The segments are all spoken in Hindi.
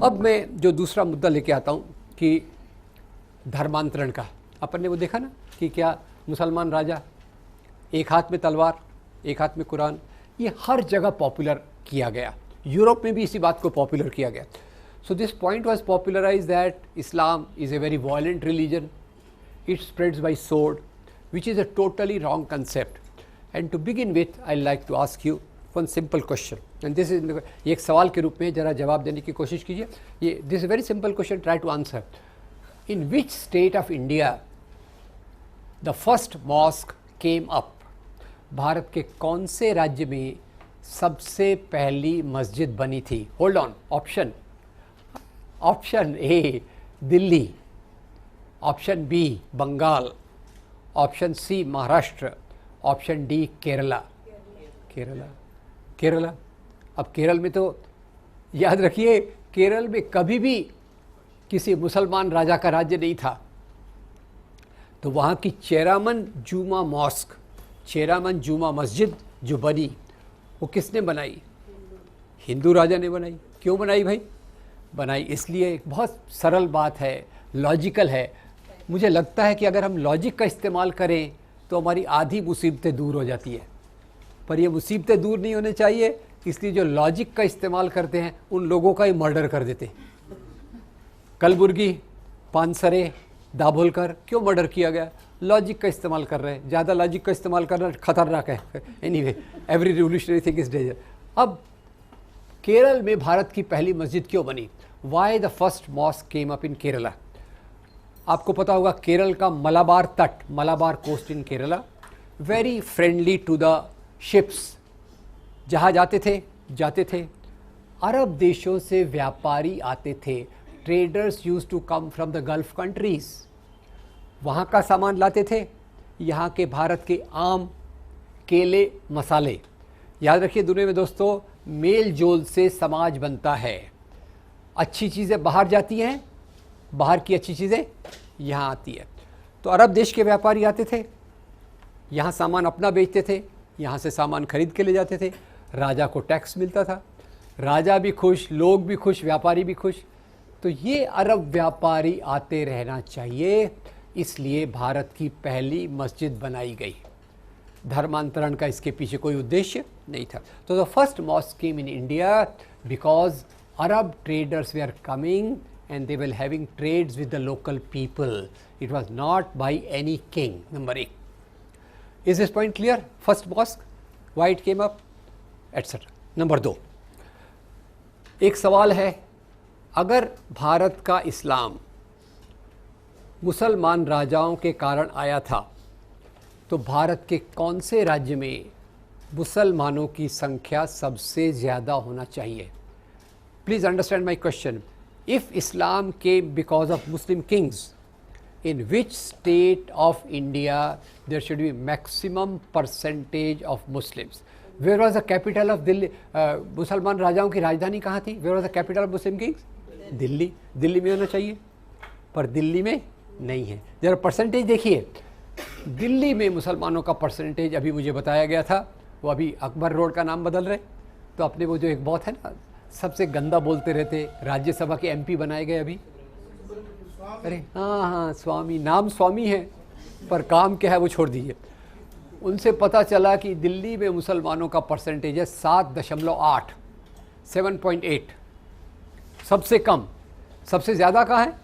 अब मैं जो दूसरा मुद्दा लेके आता हूँ कि धर्मांतरण का, अपन ने वो देखा ना कि क्या मुसलमान राजा, एक हाथ में तलवार एक हाथ में कुरान, ये हर जगह पॉपुलर किया गया। यूरोप में भी इसी बात को पॉपुलर किया गया। So this point was popularised that Islam is a very violent religion, it spreads by sword, which is a totally wrong concept. And to begin with, I'd like to ask you one simple question. And this is ये एक सवाल के रूप में जरा जवाब देने की कोशिश कीजिए। ये this is a very simple question, try to answer. In which state of India the first mosque came up? Bharat के कौन से राज्य में सबसे पहली मस्जिद बनी थी? Hold on, option A Delhi, option B Bengal, option C Maharashtra, option D Kerala. Kerala. अब केरल में तो याद रखिए, केरल में कभी भी किसी मुसलमान राजा का राज्य नहीं था। तो वहाँ की चेरामन जुमा मॉस्क, चेरामन जुमा मस्जिद जो बनी, वो किसने बनाई? हिंदू राजा ने बनाई। क्यों बनाई भाई? बनाई इसलिए, एक बहुत सरल बात है, लॉजिकल है। मुझे लगता है कि अगर हम लॉजिक का इस्तेमाल करें तो हमारी आधी मुसीबतें दूर हो जाती है, पर ये मुसीबतें दूर नहीं होने चाहिए, इसलिए जो लॉजिक का इस्तेमाल करते हैं उन लोगों का ही मर्डर कर देते हैं। कलबुर्गी, पानसरे, दाभोलकर क्यों मर्डर किया गया? लॉजिक का इस्तेमाल कर रहे हैं। ज़्यादा लॉजिक का इस्तेमाल करना खतरनाक है। Anyway, every revolutionary thing is danger. अब केरल में भारत की पहली मस्जिद क्यों बनी? Why the first mosque came up in Kerala? आपको पता होगा केरल का मलाबार तट, Malabar coast in Kerala, very friendly to the ships. जहाज जाते थे। अरब देशों से व्यापारी आते थे। Traders use to come from the Gulf countries. वहाँ का सामान लाते थे, यहाँ के भारत के आम, केले, मसाले। याद रखिए दुनिया में दोस्तों, मेल जोल से समाज बनता है। अच्छी चीज़ें बाहर जाती हैं, बाहर की अच्छी चीज़ें यहाँ आती है। तो अरब देश के व्यापारी आते थे, यहाँ सामान अपना बेचते थे, यहाँ से सामान खरीद के ले जाते थे। राजा को टैक्स मिलता था, राजा भी खुश, लोग भी खुश, व्यापारी भी खुश। तो ये अरब व्यापारी आते रहना चाहिए, इसलिए भारत की पहली मस्जिद बनाई गई। धर्मांतरण का इसके पीछे कोई उद्देश्य नहीं था। तो the first mosque came in India because Arab traders were coming and they were having trades with the local people. It was not by any king. Number 1. Is this point clear? First mosque, why it came up, etc. Number 2. एक सवाल है, अगर भारत का इस्लाम मुसलमान राजाओं के कारण आया था, तो भारत के कौन से राज्य में मुसलमानों की संख्या सबसे ज़्यादा होना चाहिए? Please understand my question. If Islam came because of Muslim kings, in which state of India there should be maximum percentage of Muslims? Where was the capital of Delhi? मुसलमान राजाओं की राजधानी कहाँ थी? Where was the capital of Muslim kings? Delhi. Delhi में होना चाहिए, पर दिल्ली में नहीं है। जरा परसेंटेज देखिए, दिल्ली में मुसलमानों का परसेंटेज अभी मुझे बताया गया था, वो अभी अकबर रोड का नाम बदल रहे। तो अपने वो जो एक बहुत है ना, सबसे गंदा बोलते रहते, राज्यसभा के एमपी बनाए गए अभी। अरे हाँ, स्वामी, नाम स्वामी है, पर काम क्या है वो छोड़ दीजिए। उनसे पता चला कि दिल्ली में मुसलमानों का परसेंटेज है 7.8, 7.8, सबसे कम। सबसे ज़्यादा कहाँ है?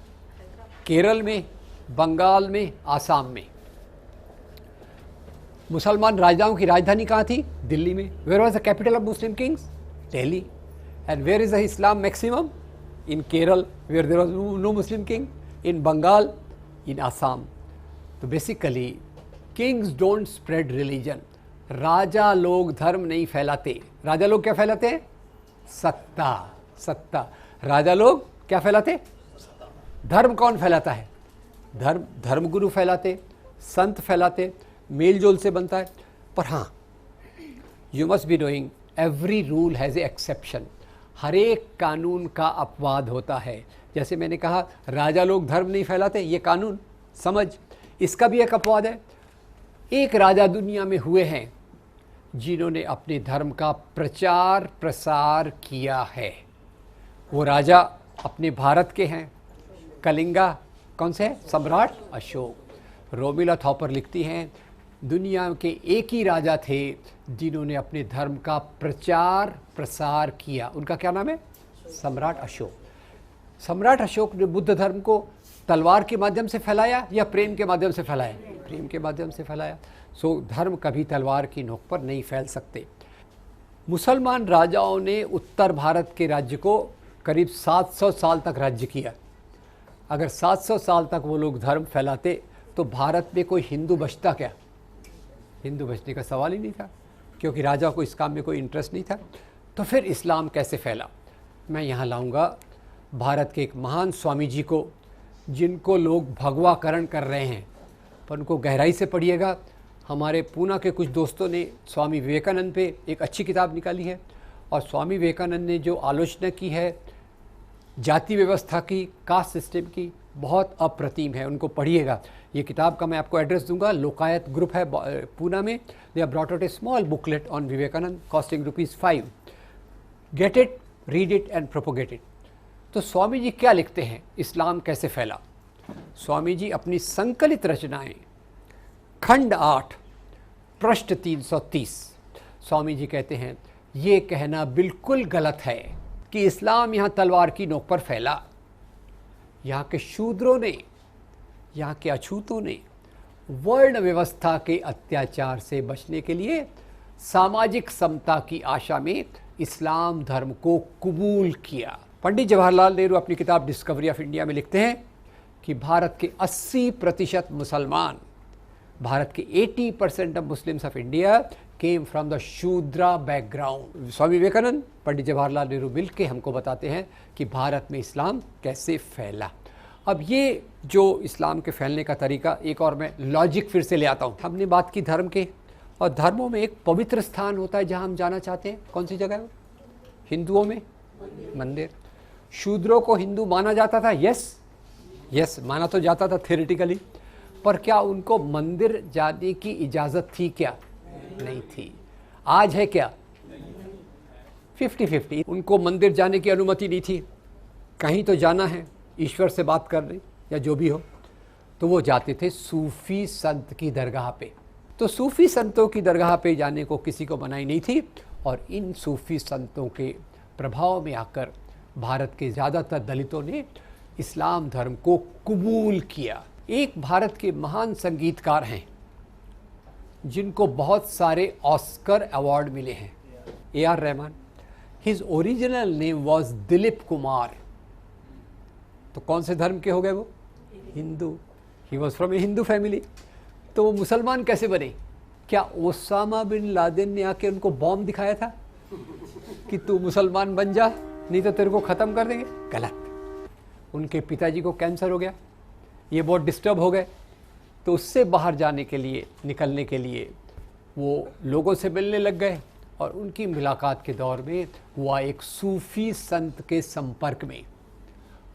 केरल में, बंगाल में, आसाम में। मुसलमान राजाओं की राजधानी कहाँ थी? दिल्ली में। Where was the capital of Muslim kings? Delhi. And where is the Islam maximum? In Kerala, where there was no Muslim king. In Bengal, in Assam. तो basically, kings don't spread religion. राजा लोग धर्म नहीं फैलाते। राजा लोग क्या फैलाते हैं? सत्ता। राजा लोग क्या फैलाते? धर्म कौन फैलाता है? धर्मगुरु फैलाते, संत फैलाते, मेल जोल से बनता है। पर हाँ, you must be knowing every rule has a exception. हर एक कानून का अपवाद होता है। जैसे मैंने कहा, राजा लोग धर्म नहीं फैलाते, ये कानून समझ, इसका भी एक अपवाद है। एक राजा दुनिया में हुए हैं जिन्होंने अपने धर्म का प्रचार प्रसार किया है। वो राजा अपने भारत के हैं। कलिंगा कौन से हैं? सम्राट अशोक। रोमिला थॉपर लिखती हैं दुनिया के एक ही राजा थे जिन्होंने अपने धर्म का प्रचार प्रसार किया, उनका क्या नाम है? सम्राट अशोक। सम्राट अशोक ने बुद्ध धर्म को तलवार के माध्यम से फैलाया या प्रेम के माध्यम से फैलाया? प्रेम के माध्यम से फैलाया। सो धर्म कभी तलवार की नोक पर नहीं फैल सकते। मुसलमान राजाओं ने उत्तर भारत के राज्य को करीब 700 साल तक राज्य किया। अगर 700 साल तक वो लोग धर्म फैलाते तो भारत में कोई हिंदू बचता क्या? हिंदू बचने का सवाल ही नहीं था, क्योंकि राजा को इस काम में कोई इंटरेस्ट नहीं था। तो फिर इस्लाम कैसे फैला? मैं यहाँ लाऊंगा भारत के एक महान स्वामी जी को, जिनको लोग भगवाकरण कर रहे हैं, पर उनको गहराई से पढ़िएगा। हमारे पूना के कुछ दोस्तों ने स्वामी विवेकानंद पे एक अच्छी किताब निकाली है, और स्वामी विवेकानंद ने जो आलोचना की है जाति व्यवस्था की, कास्ट सिस्टम की, बहुत अप्रतिम है। उनको पढ़िएगा। ये किताब का मैं आपको एड्रेस दूंगा। लोकायत ग्रुप है पूना में। They have brought out a small booklet on Vivekananda costing ₹5। Get it, read it and propagate it. तो स्वामी जी क्या लिखते हैं, इस्लाम कैसे फैला? स्वामी जी अपनी संकलित रचनाएं खंड 8 पृष्ठ 330, स्वामी जी कहते हैं ये कहना बिल्कुल गलत है कि इस्लाम यहाँ तलवार की नोक पर फैला। यहाँ के शूद्रों ने, यहाँ के अछूतों ने वर्ण व्यवस्था के अत्याचार से बचने के लिए सामाजिक समता की आशा में इस्लाम धर्म को कबूल किया। पंडित जवाहरलाल नेहरू अपनी किताब डिस्कवरी ऑफ इंडिया में लिखते हैं कि भारत के 80% मुसलमान, भारत के 80% of Muslims of India came from the Shudra background. Swami Vivekananda, Pandit Jawaharlal Nehru मिल के हमको बताते हैं कि भारत में इस्लाम कैसे फैला। अब ये जो इस्लाम के फैलने का तरीका, एक और मैं लॉजिक फिर से ले आता हूँ। हमने बात की धर्म के, और धर्मों में एक पवित्र स्थान होता है जहाँ हम जाना चाहते हैं। कौन सी जगह है? हिंदुओं में मंदिर। शूद्रों को हिंदू माना जाता था? यस, माना तो जाता था थ्योरेटिकली, पर क्या उनको मंदिर जाने की इजाज़त थी क्या? नहीं थी। आज है क्या? 50-50। उनको मंदिर जाने की अनुमति नहीं थी। कहीं तो जाना है ईश्वर से बात करने या जो भी हो, तो वो जाते थे सूफी संत की दरगाह पे। तो सूफी संतों की दरगाह पे जाने को किसी को मनाही नहीं थी, और इन सूफी संतों के प्रभाव में आकर भारत के ज़्यादातर दलितों ने इस्लाम धर्म को कबूल किया। एक भारत के महान संगीतकार हैं जिनको बहुत सारे ऑस्कर अवार्ड मिले हैं, A.R. Rahman. His original name was Dilip Kumar. तो कौन से धर्म के हो गए वो? Hindu. He was from A Hindu family. तो वो मुसलमान कैसे बने? क्या ओसामा बिन लादेन ने आके उनको बॉम्ब दिखाया था कि तू मुसलमान बन जा, नहीं तो तेरे को ख़त्म कर देंगे? गलत। उनके पिताजी को कैंसर हो गया, ये बहुत डिस्टर्ब हो गए, तो उससे बाहर जाने के लिए, निकलने के लिए वो लोगों से मिलने लग गए, और उनकी मुलाकात के दौर में वो एक सूफ़ी संत के संपर्क में,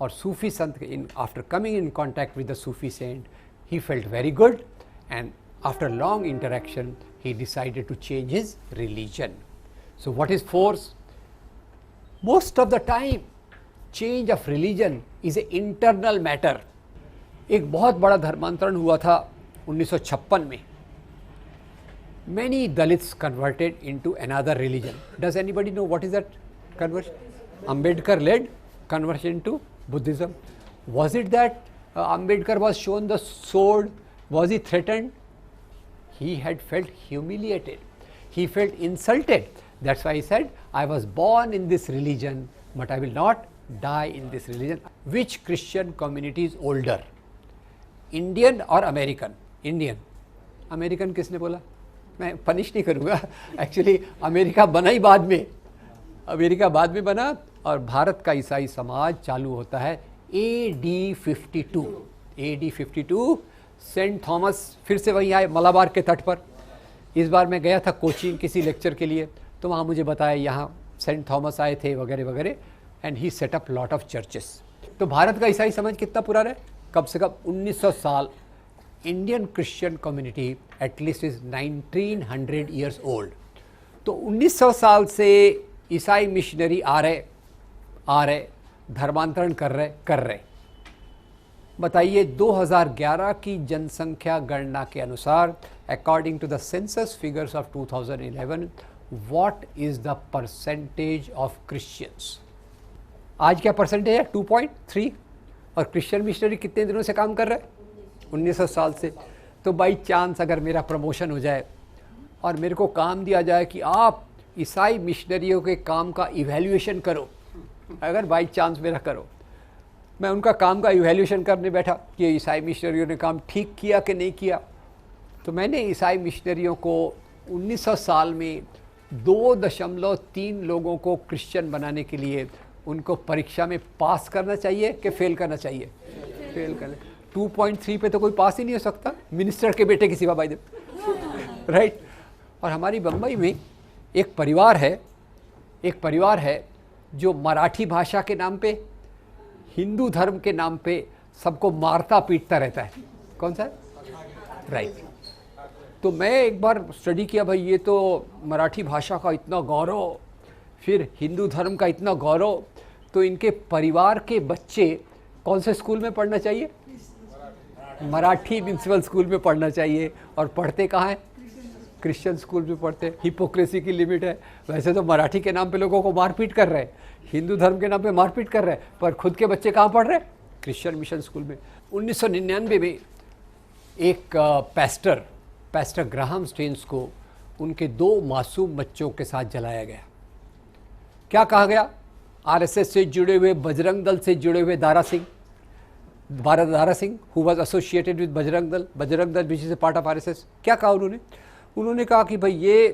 और सूफ़ी संत के after coming in contact with the Sufi saint he felt very good, and after long interaction he decided to change his religion. So what is force? Most of the time change of religion is a internal matter. एक बहुत बड़ा धर्मांतरण हुआ था 1956 में। Many Dalits converted into another religion. Does anybody know what is that conversion? Ambedkar led conversion to Buddhism. Was it that Ambedkar was shown the sword? Was he threatened? He had felt humiliated. He felt insulted. That's why he said, I was born in this religion, but I will not die in this religion. Which Christian community is older? Indian or American? Indian. American किसने बोला? मैं पनिश नहीं करूँगा। एक्चुअली अमेरिका बना ही बाद में, अमेरिका बाद में बना, और भारत का ईसाई समाज चालू होता है AD 52। AD 52 सेंट थॉमस फिर से वहीं आए मलाबार के तट पर। इस बार मैं गया था कोचीन किसी लेक्चर के लिए, तो वहाँ मुझे बताया यहाँ सेंट थॉमस आए थे वगैरह वगैरह, and he set up lot of churches. तो भारत का ईसाई समाज कितना पुराना है? कम से कम 1900 साल। Indian Christian community at least is 1900 years old. तो 1900 साल से ईसाई मिशनरी आ रहे, धर्मांतरण कर रहे। बताइए 2011 की जनसंख्या गणना के अनुसार according to the census figures of 2011 what is the percentage of Christians. आज क्या परसेंटेज है? 2.3। और क्रिश्चियन मिशनरी कितने दिनों से काम कर रहे हैं? 1900 साल से। तो बाई चांस अगर मेरा प्रमोशन हो जाए और मेरे को काम दिया जाए कि आप ईसाई मिशनरियों के काम का इवैल्यूएशन करो, अगर बाई चांस मेरा करो, मैं उनका काम का इवैल्यूएशन करने बैठा कि ईसाई मिशनरियों ने काम ठीक किया कि नहीं किया, तो मैंने ईसाई मिशनरियों को 1900 साल में 2.3 लोगों को क्रिश्चियन बनाने के लिए उनको परीक्षा में पास करना चाहिए कि फेल करना चाहिए? फेल करना। 2.3 पे तो कोई पास ही नहीं हो सकता, मिनिस्टर के बेटे की सिवा बाय द राइट। और हमारी बम्बई में एक परिवार है जो मराठी भाषा के नाम पे, हिंदू धर्म के नाम पे सबको मारता पीटता रहता है। कौन सा? राइट। तो मैं एक बार स्टडी किया, भाई ये तो मराठी भाषा का इतना गौरव, फिर हिंदू धर्म का इतना गौरव, तो इनके परिवार के बच्चे कौन से स्कूल में पढ़ना चाहिए? मराठी म्यूनसिपल स्कूल में पढ़ना चाहिए। और पढ़ते कहाँ हैं? क्रिश्चियन स्कूल में पढ़ते। हिपोक्रेसी की लिमिट है। वैसे तो मराठी के नाम पे लोगों को मारपीट कर रहे हैं, हिंदू धर्म के नाम पे मारपीट कर रहे हैं, पर खुद के बच्चे कहाँ पढ़ रहे हैं? क्रिश्चियन मिशन स्कूल में। 1999 में एक पैस्टर ग्राहम स्टेन्स को उनके 2 मासूम बच्चों के साथ जलाया गया। क्या कहा गया? आरएसएस से जुड़े हुए, बजरंग दल से जुड़े हुए Dara Singh who was associated with Bajrang Dal which is a part of RSS. क्या कहा उन्होंने कहा कि भाई ये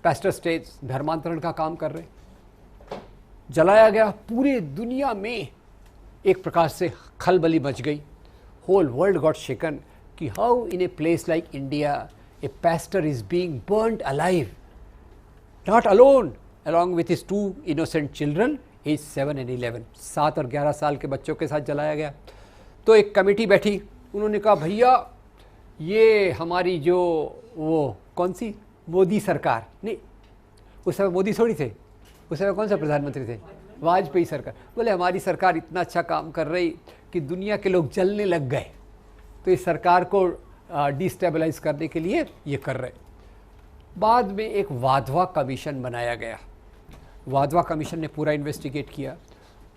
पैस्टर स्टेन्स धर्मांतरण का काम कर रहे हैं। जलाया गया। पूरे दुनिया में एक प्रकार से खलबली मच गई। होल वर्ल्ड गॉट शेकन कि how in a place like India a pastor is being burned alive, not alone, along with his 2 innocent children aged 7 and 11। 7 और 11 साल के बच्चों के साथ जलाया गया। तो एक कमेटी बैठी, उन्होंने कहा भैया ये हमारी जो वो कौन सी मोदी सरकार, नहीं उस समय मोदी थोड़ी थे, उस समय कौन सा प्रधानमंत्री थे? वाजपेयी सरकार। बोले हमारी सरकार इतना अच्छा काम कर रही कि दुनिया के लोग जलने लग गए, तो इस सरकार को डिस्टेबलाइज करने के लिए ये कर रहे। बाद में एक वाधवा कमीशन बनाया गया। वाधवा कमीशन ने पूरा इन्वेस्टिगेट किया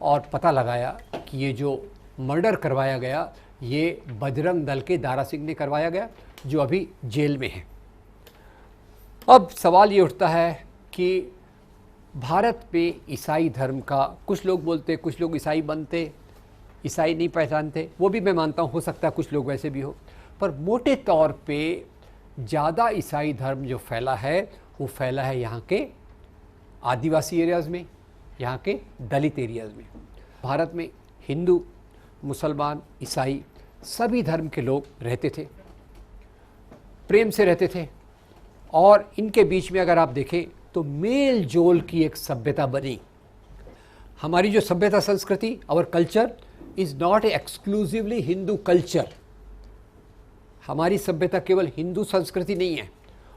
और पता लगाया कि ये जो मर्डर करवाया गया ये बजरंग दल के दारा सिंह ने करवाया गया, जो अभी जेल में है। अब सवाल ये उठता है कि भारत पे ईसाई धर्म का, कुछ लोग बोलते, कुछ लोग ईसाई बनते, ईसाई नहीं पहचानते, वो भी मैं मानता हूँ, हो सकता है कुछ लोग वैसे भी हो, पर मोटे तौर पे ज़्यादा ईसाई धर्म जो फैला है वो फैला है यहाँ के आदिवासी एरियाज़ में, यहाँ के दलित एरियाज़ में। भारत में हिंदू, मुसलमान, ईसाई सभी धर्म के लोग रहते थे, प्रेम से रहते थे, और इनके बीच में अगर आप देखें तो मेल जोल की एक सभ्यता बनी। हमारी जो सभ्यता संस्कृति, our culture is not exclusively Hindu culture. हमारी सभ्यता केवल हिंदू संस्कृति नहीं है।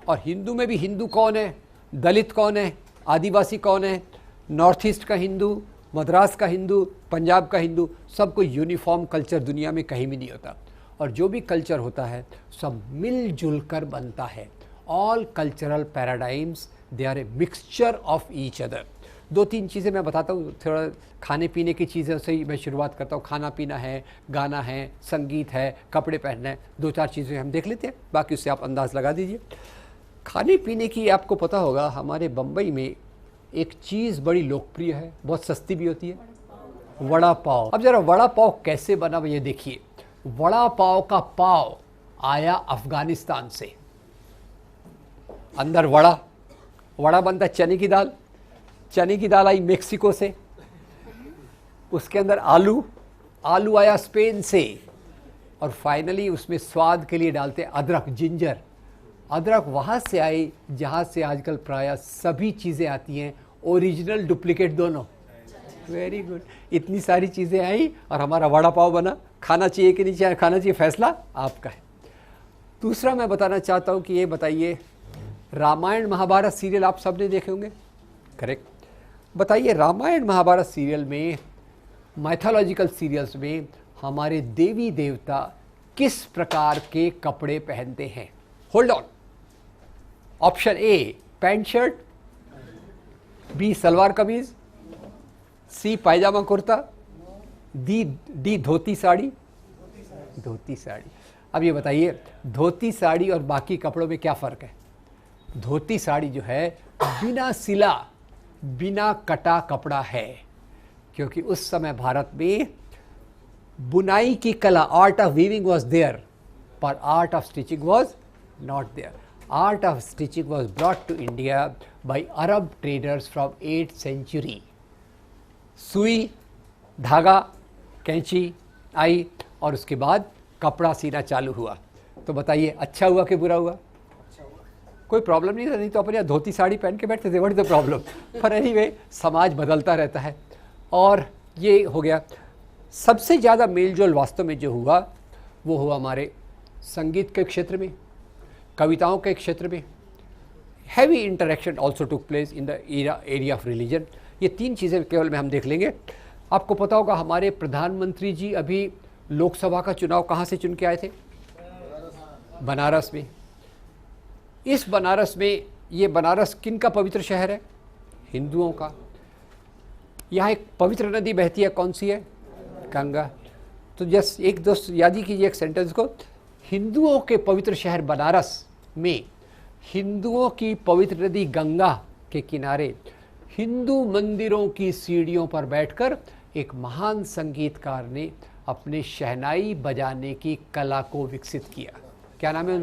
और हिंदू में भी हिंदू कौन है, दलित कौन है, आदिवासी कौन है, नॉर्थ ईस्ट का हिंदू, मद्रास का हिंदू, पंजाब का हिंदू, सब कोई यूनिफॉर्म कल्चर दुनिया में कहीं भी नहीं होता। और जो भी कल्चर होता है सब मिलजुल कर बनता है। All cultural paradigms they are a mixture of each other. 2-3 चीज़ें मैं बताता हूँ, थोड़ा खाने पीने की चीज़ों से ही मैं शुरुआत करता हूँ। खाना पीना है, गाना है, संगीत है, कपड़े पहनना है, 2-4 चीज़ें हम देख लेते हैं, बाकी उससे आप अंदाज़ लगा दीजिए। खाने पीने की आपको पता होगा, हमारे बम्बई में एक चीज़ बड़ी लोकप्रिय है, बहुत सस्ती भी होती है, वड़ा पाव। अब ज़रा वड़ा पाव कैसे बना ये देखिए। वड़ा पाव का पाव आया अफ़गानिस्तान से। अंदर वड़ा बनता है चने की दाल आई मेक्सिको से, उसके अंदर आलू आया स्पेन से, और फाइनली उसमें स्वाद के लिए डालते अदरक, जिंजर। अदरक वहाँ से आई जहाँ से आजकल प्रायः सभी चीज़ें आती हैं, ओरिजिनल डुप्लीकेट दोनों। Very good. इतनी सारी चीज़ें आई और हमारा वड़ा पाव बना। खाना चाहिए कि नहीं खाना चाहिए, फैसला आपका है। दूसरा मैं बताना चाहता हूँ कि ये बताइए, रामायण महाभारत सीरियल आप सब ने देखे होंगे, करेक्ट? बताइए रामायण महाभारत सीरियल में माइथोलॉजिकल सीरियल्स में हमारे देवी देवता किस प्रकार के कपड़े पहनते हैं? Hold on. Option A pant shirt, B salwar kameez, C pyjama kurta, D dhoti sari. Dhoti sari. अब ये बताइए धोती साड़ी और बाकी कपड़ों में क्या फ़र्क है? धोती साड़ी जो है बिना सिला बिना कटा कपड़ा है, क्योंकि उस समय भारत में बुनाई की कला, art of weaving was there, पर art of stitching was not there. Art of stitching was brought to India by Arab traders from 8th century. सुई, धागा, कैंची आई और उसके बाद कपड़ा सीना चालू हुआ. तो बताइए अच्छा हुआ कि बुरा हुआ? कोई प्रॉब्लम नहीं था, नहीं तो अपने यहाँ धोती साड़ी पहन के बैठते थे, व्हाट इज द प्रॉब्लम. पर एनीवे समाज बदलता रहता है और ये हो गया. सबसे ज़्यादा मेलजोल वास्तव में जो हुआ वो हुआ हमारे संगीत के क्षेत्र में, कविताओं के क्षेत्र में. Heavy interaction also took place in the area of religion. ये तीन चीज़ें केवल में हम देख लेंगे. आपको पता होगा हमारे प्रधानमंत्री जी अभी लोकसभा का चुनाव कहाँ से चुन के आए थे? बनारस में. इस बनारस में, ये बनारस किन का पवित्र शहर है? हिंदुओं का. यहाँ एक पवित्र नदी बहती है, कौन सी है? गंगा. तो जस्ट एक दोस्त याद ही कीजिए एक सेंटेंस को, हिंदुओं के पवित्र शहर बनारस में हिंदुओं की पवित्र नदी गंगा के किनारे हिंदू मंदिरों की सीढ़ियों पर बैठकर एक महान संगीतकार ने अपने शहनाई बजाने की कला को विकसित किया. क्या नाम है?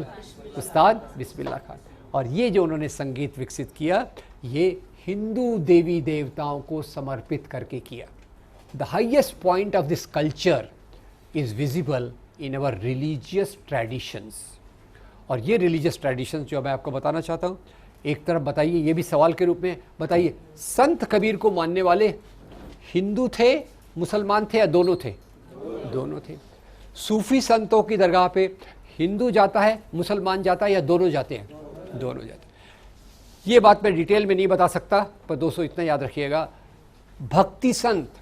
उस्ताद बिस्मिल्लाह खान. और ये जो उन्होंने संगीत विकसित किया ये हिंदू देवी देवताओं को समर्पित करके किया. The highest point of this culture is visible in our religious traditions. और ये रिलीजियस ट्रेडिशंस जो मैं आपको बताना चाहता हूँ, एक तरफ बताइए, ये भी सवाल के रूप में बताइए, संत कबीर को मानने वाले हिंदू थे, मुसलमान थे या दोनों थे? दोनों थे. सूफी संतों की दरगाह पे हिंदू जाता है, मुसलमान जाता है या दोनों जाते हैं? दोनों जाते हैं. ये बात मैं डिटेल में नहीं बता सकता, पर दोस्तों इतना याद रखिएगा, भक्ति संत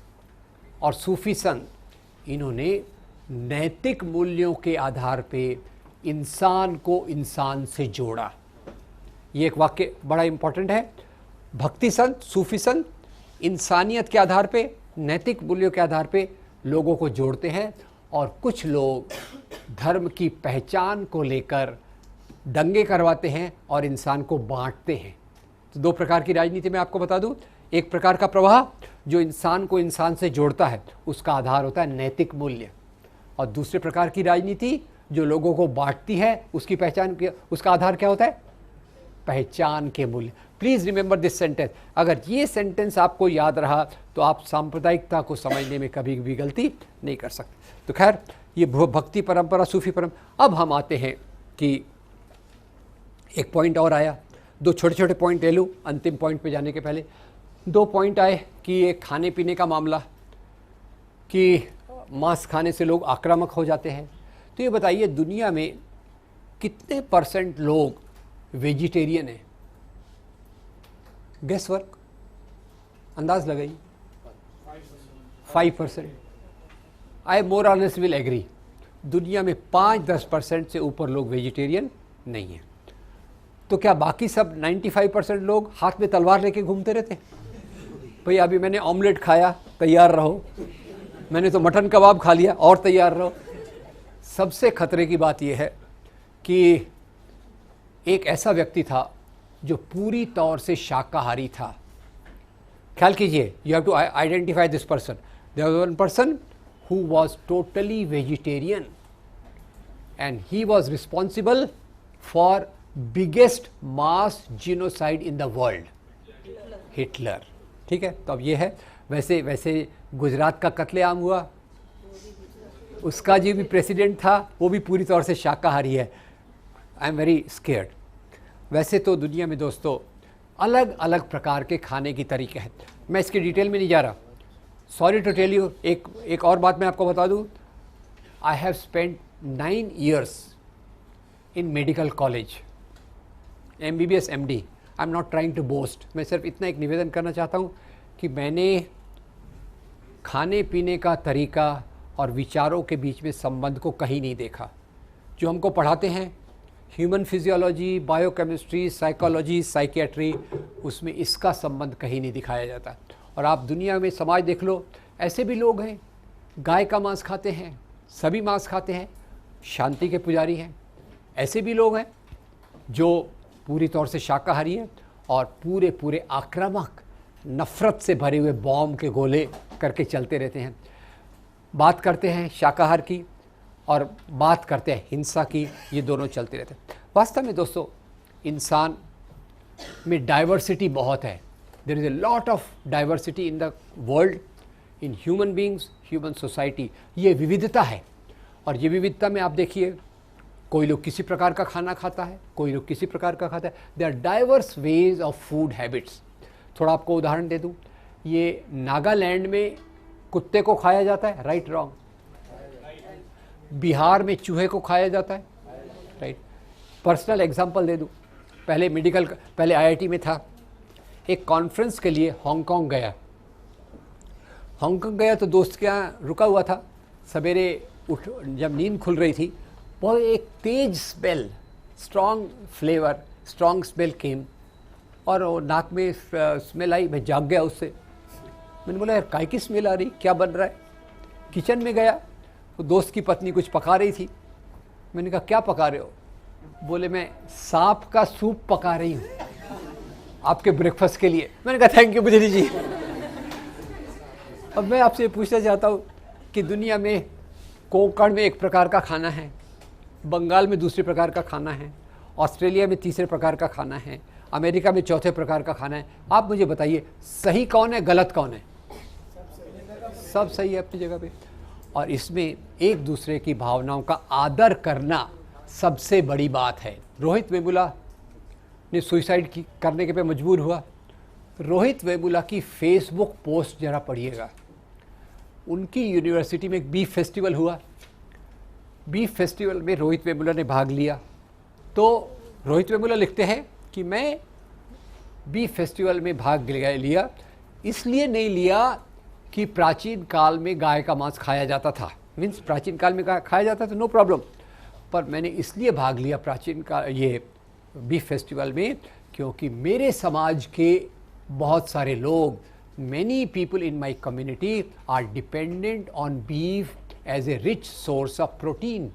और सूफी संत इन्होंने नैतिक मूल्यों के आधार पे इंसान को इंसान से जोड़ा. ये एक वाक्य बड़ा इंपॉर्टेंट है. भक्ति संत, सूफी संत इंसानियत के आधार पे, नैतिक मूल्यों के आधार पे लोगों को जोड़ते हैं. और कुछ लोग धर्म की पहचान को लेकर दंगे करवाते हैं और इंसान को बांटते हैं. तो दो प्रकार की राजनीति में आपको बता दूं. एक प्रकार का प्रवाह जो इंसान को इंसान से जोड़ता है, उसका आधार होता है नैतिक मूल्य. और दूसरे प्रकार की राजनीति जो लोगों को बांटती है, उसकी पहचान, उसका आधार क्या होता है? पहचान के मूल्य. Please remember this sentence. अगर ये सेंटेंस आपको याद रहा तो आप सांप्रदायिकता को समझने में कभी भी गलती नहीं कर सकते. तो खैर, ये भक्ति परंपरा, सूफी परंपरा. अब हम आते हैं कि एक पॉइंट और आया. दो छोटे छोटे पॉइंट ले लूँ अंतिम पॉइंट पे जाने के पहले. दो पॉइंट आए कि ये खाने पीने का मामला, कि मांस खाने से लोग आक्रामक हो जाते हैं. तो ये बताइए दुनिया में कितने % लोग वेजिटेरियन हैं? गेस वर्क, अंदाज लगाइए. 5%. आई मोर और लेस विल एग्री. दुनिया में 5-10% से ऊपर लोग वेजिटेरियन नहीं हैं. तो क्या बाकी सब 95% लोग हाथ में तलवार लेके घूमते रहते? भाई अभी मैंने ऑमलेट खाया, तैयार रहो. मैंने तो मटन कबाब खा लिया, और तैयार रहो. सबसे खतरे की बात यह है कि एक ऐसा व्यक्ति था जो पूरी तौर से शाकाहारी था. ख्याल कीजिए, you have to identify this person. There was one person who was totally vegetarian and he was responsible for biggest mass genocide in the world. Hitler. ठीक है, तो अब ये है. वैसे गुजरात का कत्लेआम हुआ, उसका जो भी प्रेसिडेंट था वो भी पूरी तौर से शाकाहारी है. I am very scared. वैसे तो दुनिया में दोस्तों अलग अलग प्रकार के खाने की तरीके हैं. मैं इसकी डिटेल में नहीं जा रहा. सॉरी टू टेल यू, एक और बात मैं आपको बता दूं. I have spent 9 years in medical college, MBBS MD. I am not trying to boast. मैं सिर्फ इतना एक निवेदन करना चाहता हूँ कि मैंने खाने पीने का तरीका और विचारों के बीच में संबंध को कहीं नहीं देखा। जो हमको पढ़ाते हैं human physiology, biochemistry, psychology, psychiatry, उसमें इसका संबंध कहीं नहीं दिखाया जाता। और आप दुनिया में समाज देख लो, ऐसे भी लोग हैं गाय का मांस खाते हैं, सभी मांस खाते हैं, शांति के पुजारी हैं। ऐसे भी लोग हैं जो पूरी तौर से शाकाहारी हैं और पूरे पूरे आक्रामक, नफ़रत से भरे हुए बॉम्ब के गोले करके चलते रहते हैं। बात करते हैं शाकाहार की और बात करते हैं हिंसा की, ये दोनों चलते रहते हैं। वास्तव में दोस्तों, इंसान में डाइवर्सिटी बहुत है। There is a lot of diversity in the world, in human beings, human society. ये विविधता है और ये विविधता में आप देखिए, कोई लोग किसी प्रकार का खाना खाता है, कोई लोग किसी प्रकार का खाता है। There are diverse ways of food habits. थोड़ा आपको उदाहरण दे दूं, ये नागालैंड में कुत्ते को खाया जाता है, राइट रॉन्ग? बिहार में चूहे को खाया जाता है, राइट? पर्सनल एग्जांपल दे दूं, पहले आईआईटी में था, एक कॉन्फ्रेंस के लिए हांगकांग गया तो दोस्त के यहाँ रुका हुआ था। सवेरे उठ, जब नींद खुल रही थी, बहुत एक तेज स्मेल, स्ट्रॉन्ग स्मेल केम और वो नाक में स्मेल आई। मैं जाग गया उससे। मैंने बोला यार काय की स्मेल आ रही, क्या बन रहा है? किचन में गया, तो दोस्त की पत्नी कुछ पका रही थी। मैंने कहा क्या पका रहे हो? बोले मैं सांप का सूप पका रही हूँ आपके ब्रेकफास्ट के लिए। मैंने कहा थैंक यू, मुझे दीजिए। अब मैं आपसे पूछना चाहता हूँ कि दुनिया में कोंकण में एक प्रकार का खाना है, बंगाल में दूसरे प्रकार का खाना है, ऑस्ट्रेलिया में तीसरे प्रकार का खाना है, अमेरिका में चौथे प्रकार का खाना है। आप मुझे बताइए सही कौन है, गलत कौन है? सब सही है अपनी जगह पे। और इसमें एक दूसरे की भावनाओं का आदर करना सबसे बड़ी बात है। रोहित वेमुला ने सुसाइड करने के पे मजबूर हुआ। रोहित वेमुला की फेसबुक पोस्ट जरा पढ़िएगा। उनकी यूनिवर्सिटी में एक बीफ फेस्टिवल हुआ। बीफ फेस्टिवल में रोहित वेमुला ने भाग लिया। तो रोहित वेमुला लिखते हैं कि मैं बीफ फेस्टिवल में भाग लिया, इसलिए नहीं लिया कि प्राचीन काल में गाय का मांस खाया जाता था। मीन्स प्राचीन काल में खाया जाता था, नो प्रॉब्लम, पर मैंने इसलिए भाग लिया प्राचीन काल ये बीफ फेस्टिवल में क्योंकि मेरे समाज के बहुत सारे लोग, many people in my community are dependent on beef as a rich source of protein.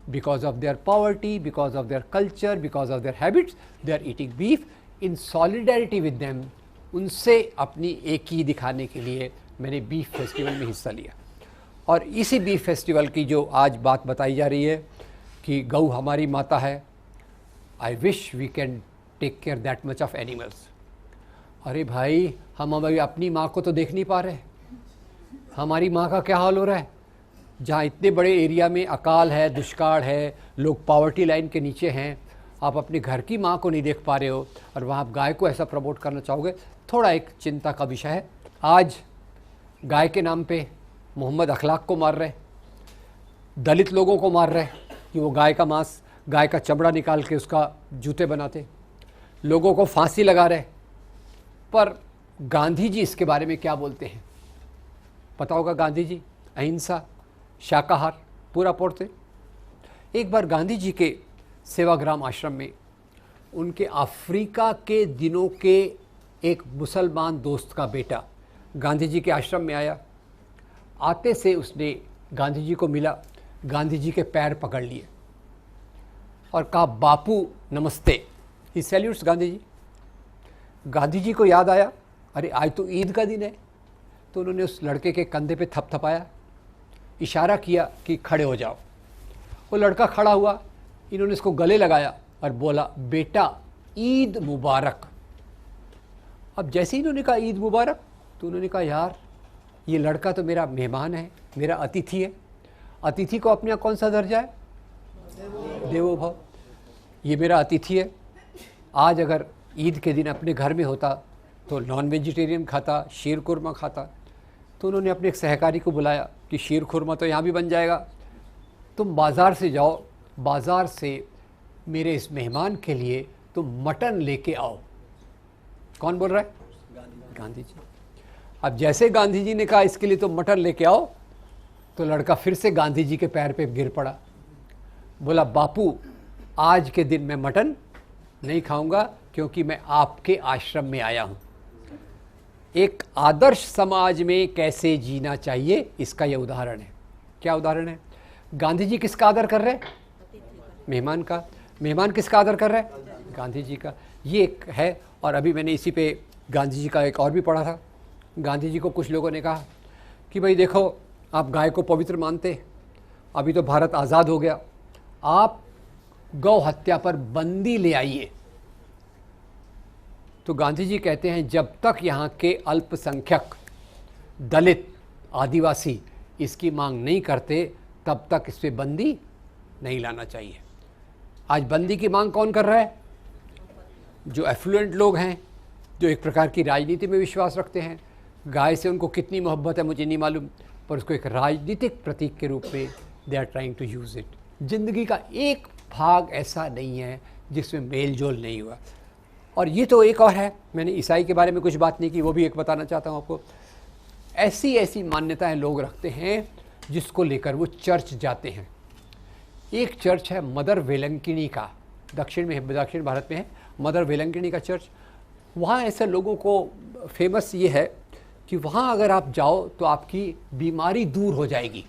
Because of their poverty, because of their culture, because of their habits, they are eating beef. In solidarity with them, उनसे अपनी एकी दिखाने के लिए मैंने बीफ फेस्टिवल में हिस्सा लिया। और इसी बीफ फेस्टिवल की जो आज बात बताई जा रही है कि गऊ हमारी माता है, I wish we can take care that much of animals. अरे भाई, हम अभी अपनी माँ को तो देख नहीं पा रहे। हमारी माँ का क्या हाल हो रहा है? जहाँ इतने बड़े एरिया में अकाल है, दुष्काल है, लोग पॉवर्टी लाइन के नीचे हैं, आप अपने घर की माँ को नहीं देख पा रहे हो और वहाँ आप गाय को ऐसा प्रमोट करना चाहोगे, थोड़ा एक चिंता का विषय है। आज गाय के नाम पे मोहम्मद अखलाक को मार रहे, दलित लोगों को मार रहे कि वो गाय का मांस, गाय का चमड़ा निकाल के उसका जूते बनाते, लोगों को फांसी लगा रहे। पर गांधी जी इसके बारे में क्या बोलते हैं पता होगा? गांधी जी अहिंसा, शाकाहार पूरा पढ़ते। एक बार गांधी जी के सेवाग्राम आश्रम में उनके अफ्रीका के दिनों के एक मुसलमान दोस्त का बेटा गांधी जी के आश्रम में आया। आते से उसने गांधी जी को मिला, गांधी जी के पैर पकड़ लिए और कहा बापू नमस्ते। ही सैल्यूट्स गांधी जी। गांधी जी को याद आया, अरे आज तो ईद का दिन है, तो उन्होंने उस लड़के के कंधे पे थपथपाया, इशारा किया कि खड़े हो जाओ। वो लड़का खड़ा हुआ, इन्होंने इसको गले लगाया और बोला बेटा ईद मुबारक। अब जैसे ही इन्होंने कहा ईद मुबारक, तो उन्होंने कहा यार ये लड़का तो मेरा मेहमान है, मेरा अतिथि है। अतिथि को अपने यहाँ कौन सा दर्जा है? देवो भव। ये मेरा अतिथि है। आज अगर ईद के दिन अपने घर में होता तो नॉन वेजिटेरियन खाता, शीर खुरमा खाता। तो उन्होंने अपने एक सहकारी को बुलाया कि शीर खुरमा तो यहाँ भी बन जाएगा, तुम बाज़ार से जाओ, बाज़ार से मेरे इस मेहमान के लिए तुम मटन लेके आओ। कौन बोल रहा है? गांधी जी। अब जैसे गांधी जी ने कहा इसके लिए तो मटन लेके आओ, तो लड़का फिर से गांधी जी के पैर पे गिर पड़ा, बोला बापू आज के दिन मैं मटन नहीं खाऊंगा क्योंकि मैं आपके आश्रम में आया हूं। एक आदर्श समाज में कैसे जीना चाहिए इसका यह उदाहरण है। क्या उदाहरण है? गांधी जी किसका आदर कर रहे हैं? मेहमान का। मेहमान किसका आदर कर रहे हैं? गांधी जी का। ये एक है। और अभी मैंने इसी पे गांधी जी का एक और भी पढ़ा था। गांधी जी को कुछ लोगों ने कहा कि भाई देखो आप गाय को पवित्र मानते, अभी तो भारत आज़ाद हो गया, आप गौ हत्या पर बंदी ले आइए। तो गांधी जी कहते हैं जब तक यहाँ के अल्पसंख्यक, दलित, आदिवासी इसकी मांग नहीं करते तब तक इस पर बंदी नहीं लाना चाहिए। आज बंदी की मांग कौन कर रहा है? जो एफ्लुएंट लोग हैं, जो एक प्रकार की राजनीति में विश्वास रखते हैं। गाय से उनको कितनी मोहब्बत है मुझे नहीं मालूम, पर उसको एक राजनीतिक प्रतीक के रूप में they are trying to use it. जिंदगी का एक भाग ऐसा नहीं है जिसमें मेल जोल नहीं हुआ। और ये तो एक और है, मैंने ईसाई के बारे में कुछ बात नहीं की, वो भी एक बताना चाहता हूँ आपको। ऐसी ऐसी मान्यताएं लोग रखते हैं जिसको लेकर वो चर्च जाते हैं। एक चर्च है मदर वेलंकिनी का, दक्षिण भारत में है मदर वेलंकिनी का चर्च। वहाँ ऐसे लोगों को फेमस ये है कि वहाँ अगर आप जाओ तो आपकी बीमारी दूर हो जाएगी।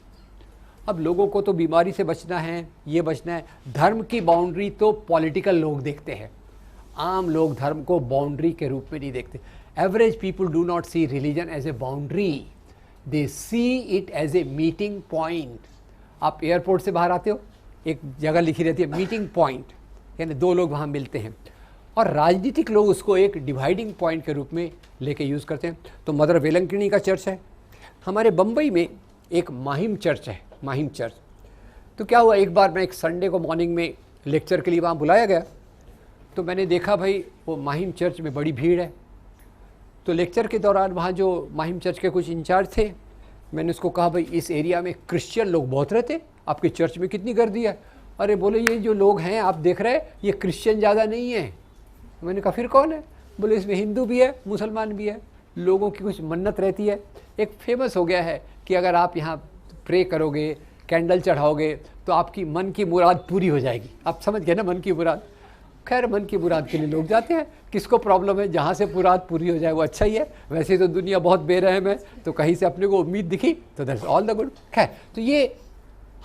अब लोगों को तो बीमारी से बचना है, ये बचना है। धर्म की बाउंड्री तो पॉलिटिकल लोग देखते हैं, आम लोग धर्म को बाउंड्री के रूप में नहीं देखते। Average people do not see religion as a boundary, they see it as a meeting point. आप एयरपोर्ट से बाहर आते हो, एक जगह लिखी रहती है मीटिंग पॉइंट, यानी दो लोग वहाँ मिलते हैं। और राजनीतिक लोग उसको एक डिवाइडिंग पॉइंट के रूप में लेके यूज़ करते हैं। तो मदर वेलंकिनी का चर्च है। हमारे बम्बई में एक माहिम चर्च है, माहिम चर्च। तो क्या हुआ, एक बार मैं एक संडे को मॉर्निंग में लेक्चर के लिए वहाँ बुलाया गया, तो मैंने देखा भाई वो माहिम चर्च में बड़ी भीड़ है। तो लेक्चर के दौरान वहाँ जो माहिम चर्च के कुछ इंचार्ज थे, मैंने उसको कहा भाई इस एरिया में क्रिश्चियन लोग बहुत रहते, आपके चर्च में कितनी गर्दी है? अरे बोले ये जो लोग हैं आप देख रहे हैं ये क्रिश्चियन ज़्यादा नहीं है। मैंने कहा फिर कौन है? बोले इसमें हिंदू भी है, मुसलमान भी है, लोगों की कुछ मन्नत रहती है। एक फेमस हो गया है कि अगर आप यहाँ प्रे करोगे, कैंडल चढ़ाओगे तो आपकी मन की मुराद पूरी हो जाएगी। आप समझ गए ना, मन की मुराद। खैर मन की मुराद के लिए लोग जाते हैं, किसको प्रॉब्लम है? जहाँ से मुराद पूरी हो जाए वो अच्छा ही है। वैसे तो दुनिया बहुत बेरहम है, तो कहीं से अपने को उम्मीद दिखी तो दैट्स ऑल द गुड। खैर तो ये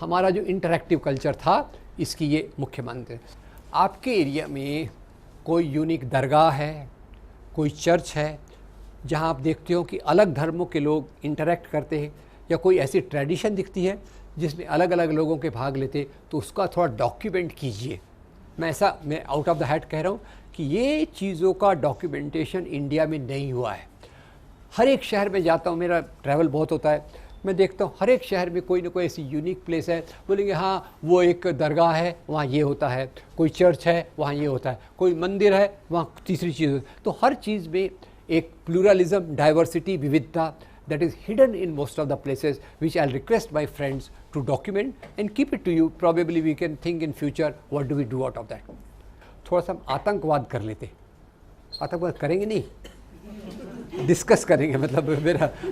हमारा जो इंटरैक्टिव कल्चर था, इसकी ये मुख्य मंत्र है। आपके एरिया में कोई यूनिक दरगाह है, कोई चर्च है जहाँ आप देखते हो कि अलग धर्मों के लोग इंटरैक्ट करते हैं, या कोई ऐसी ट्रेडिशन दिखती है जिसमें अलग अलग लोगों के भाग लेते, तो उसका थोड़ा डॉक्यूमेंट कीजिए। मैं आउट ऑफ द हैट कह रहा हूँ कि ये चीज़ों का डॉक्यूमेंटेशन इंडिया में नहीं हुआ है। हर एक शहर में जाता हूँ, मेरा ट्रैवल बहुत होता है, मैं देखता हूँ हर एक शहर में कोई ना कोई ऐसी यूनिक प्लेस है। बोलेंगे हाँ वो एक दरगाह है वहाँ ये होता है, कोई चर्च है वहाँ ये होता है, कोई मंदिर है वहाँ तीसरी चीज़ होती है। तो हर चीज़ में एक प्लूरलिज्म, डाइवर्सिटी, विविधता that is hidden in most of the places, which I'll request my friends to document and keep it to you. Probably we can think in future what do we do out of that. थोड़ा सा आतंकवाद कर लेते। आतंकवाद करेंगे नहीं, डिस्कस करेंगे, मतलब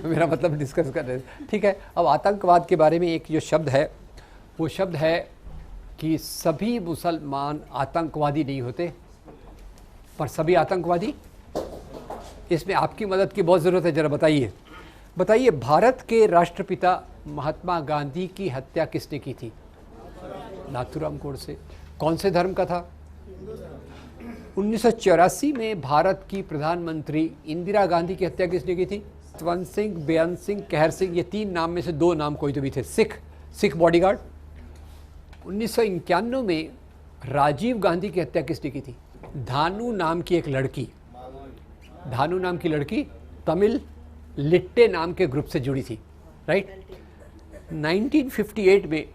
मेरा मतलब डिस्कस कर रहे हैं, ठीक है। अब आतंकवाद के बारे में एक जो शब्द है, वो शब्द है कि सभी मुसलमान आतंकवादी नहीं होते, पर सभी आतंकवादी। इसमें आपकी मदद की बहुत ज़रूरत है। ज़रा बताइए भारत के राष्ट्रपिता महात्मा गांधी की हत्या किसने की थी? नाथूराम गोडसे। कौन से धर्म का था? 1984 में भारत की प्रधानमंत्री इंदिरा गांधी की हत्या किसने की थी? जसवंत सिंह, बेअंत सिंह, कहर सिंह, ये तीन नाम में से दो नाम कोई तो भी थे। सिख बॉडीगार्ड। 1991 में राजीव गांधी की हत्या किसने की थी? धानु नाम की एक लड़की, धानु नाम की लड़की तमिल लिट्टे नाम के ग्रुप से जुड़ी थी, राइट। 1958 में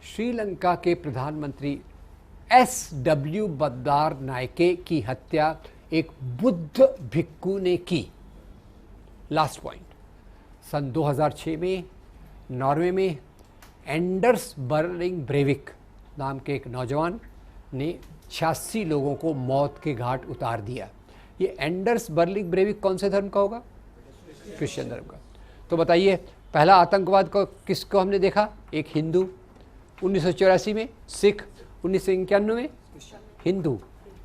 श्रीलंका के प्रधानमंत्री SW बद्दार नायके की हत्या एक बुद्ध भिक्खु ने की। लास्ट पॉइंट, सन 2006 में नॉर्वे में एंडर्स बर्निंग ब्रेविक नाम के एक नौजवान ने 86 लोगों को मौत के घाट उतार दिया। ये एंडर्स बर्लिंग ब्रेविक कौन से धर्म का होगा? क्रिश्चियन धर्म का। तो बताइए पहला आतंकवाद को किसको हमने देखा? एक हिंदू 1984 में, सिख 1991 में, हिंदू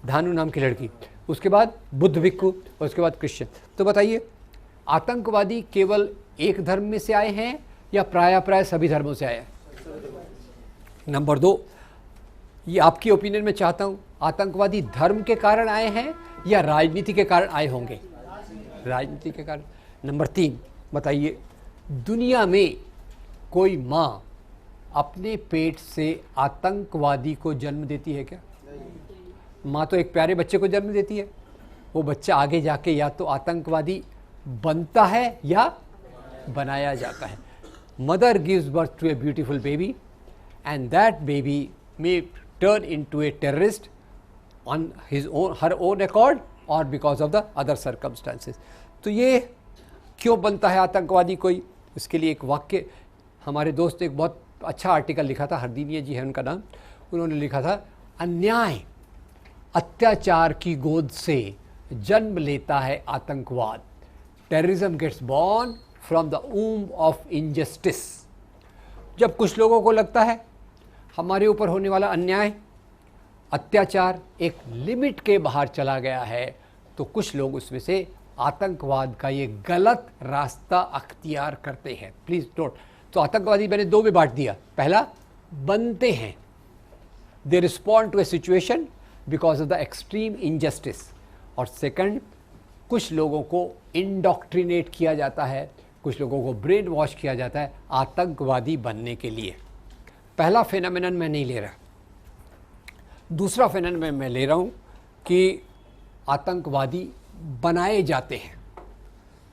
धानु नाम की लड़की, उसके बाद बुद्ध भिक्खु, और उसके बाद क्रिश्चियन। तो बताइए आतंकवादी केवल एक धर्म में से आए हैं या प्राय सभी धर्मों से आए हैं? नंबर 2, ये आपकी ओपिनियन में चाहता हूँ, आतंकवादी धर्म के कारण आए हैं या राजनीति के कारण आए होंगे? राजनीति के कारण। नंबर 3, बताइए दुनिया में कोई माँ अपने पेट से आतंकवादी को जन्म देती है क्या? माँ तो एक प्यारे बच्चे को जन्म देती है, वो बच्चा आगे जाके या तो आतंकवादी बनता है या बनाया जाता है। Mother gives birth to a beautiful baby and that baby may turn into a terrorist on her own accord और because of the other circumstances. तो ये क्यों बनता है आतंकवादी कोई? इसके लिए एक वाक्य, हमारे दोस्त ने एक बहुत अच्छा आर्टिकल लिखा था, हरदीनीय जी है उनका नाम, उन्होंने लिखा था अन्याय अत्याचार की गोद से जन्म लेता है आतंकवाद। Terrorism gets born from the womb of injustice. जब कुछ लोगों को लगता है हमारे ऊपर होने वाला अन्याय अत्याचार एक लिमिट के बाहर चला गया है, तो कुछ लोग उसमें से आतंकवाद का ये गलत रास्ता अख्तियार करते हैं। Please note. तो आतंकवादी मैंने 2 में बांट दिया। पहला, बनते हैं, they respond to a situation because of the extreme injustice. और सेकंड, कुछ लोगों को इंडोक्ट्रिनेट किया जाता है, कुछ लोगों को ब्रेन वॉश किया जाता है आतंकवादी बनने के लिए। पहला फेनोमेनन मैं नहीं ले रहा। दूसरा फेनोमेनन मैं ले रहा हूँ कि आतंकवादी बनाए जाते हैं,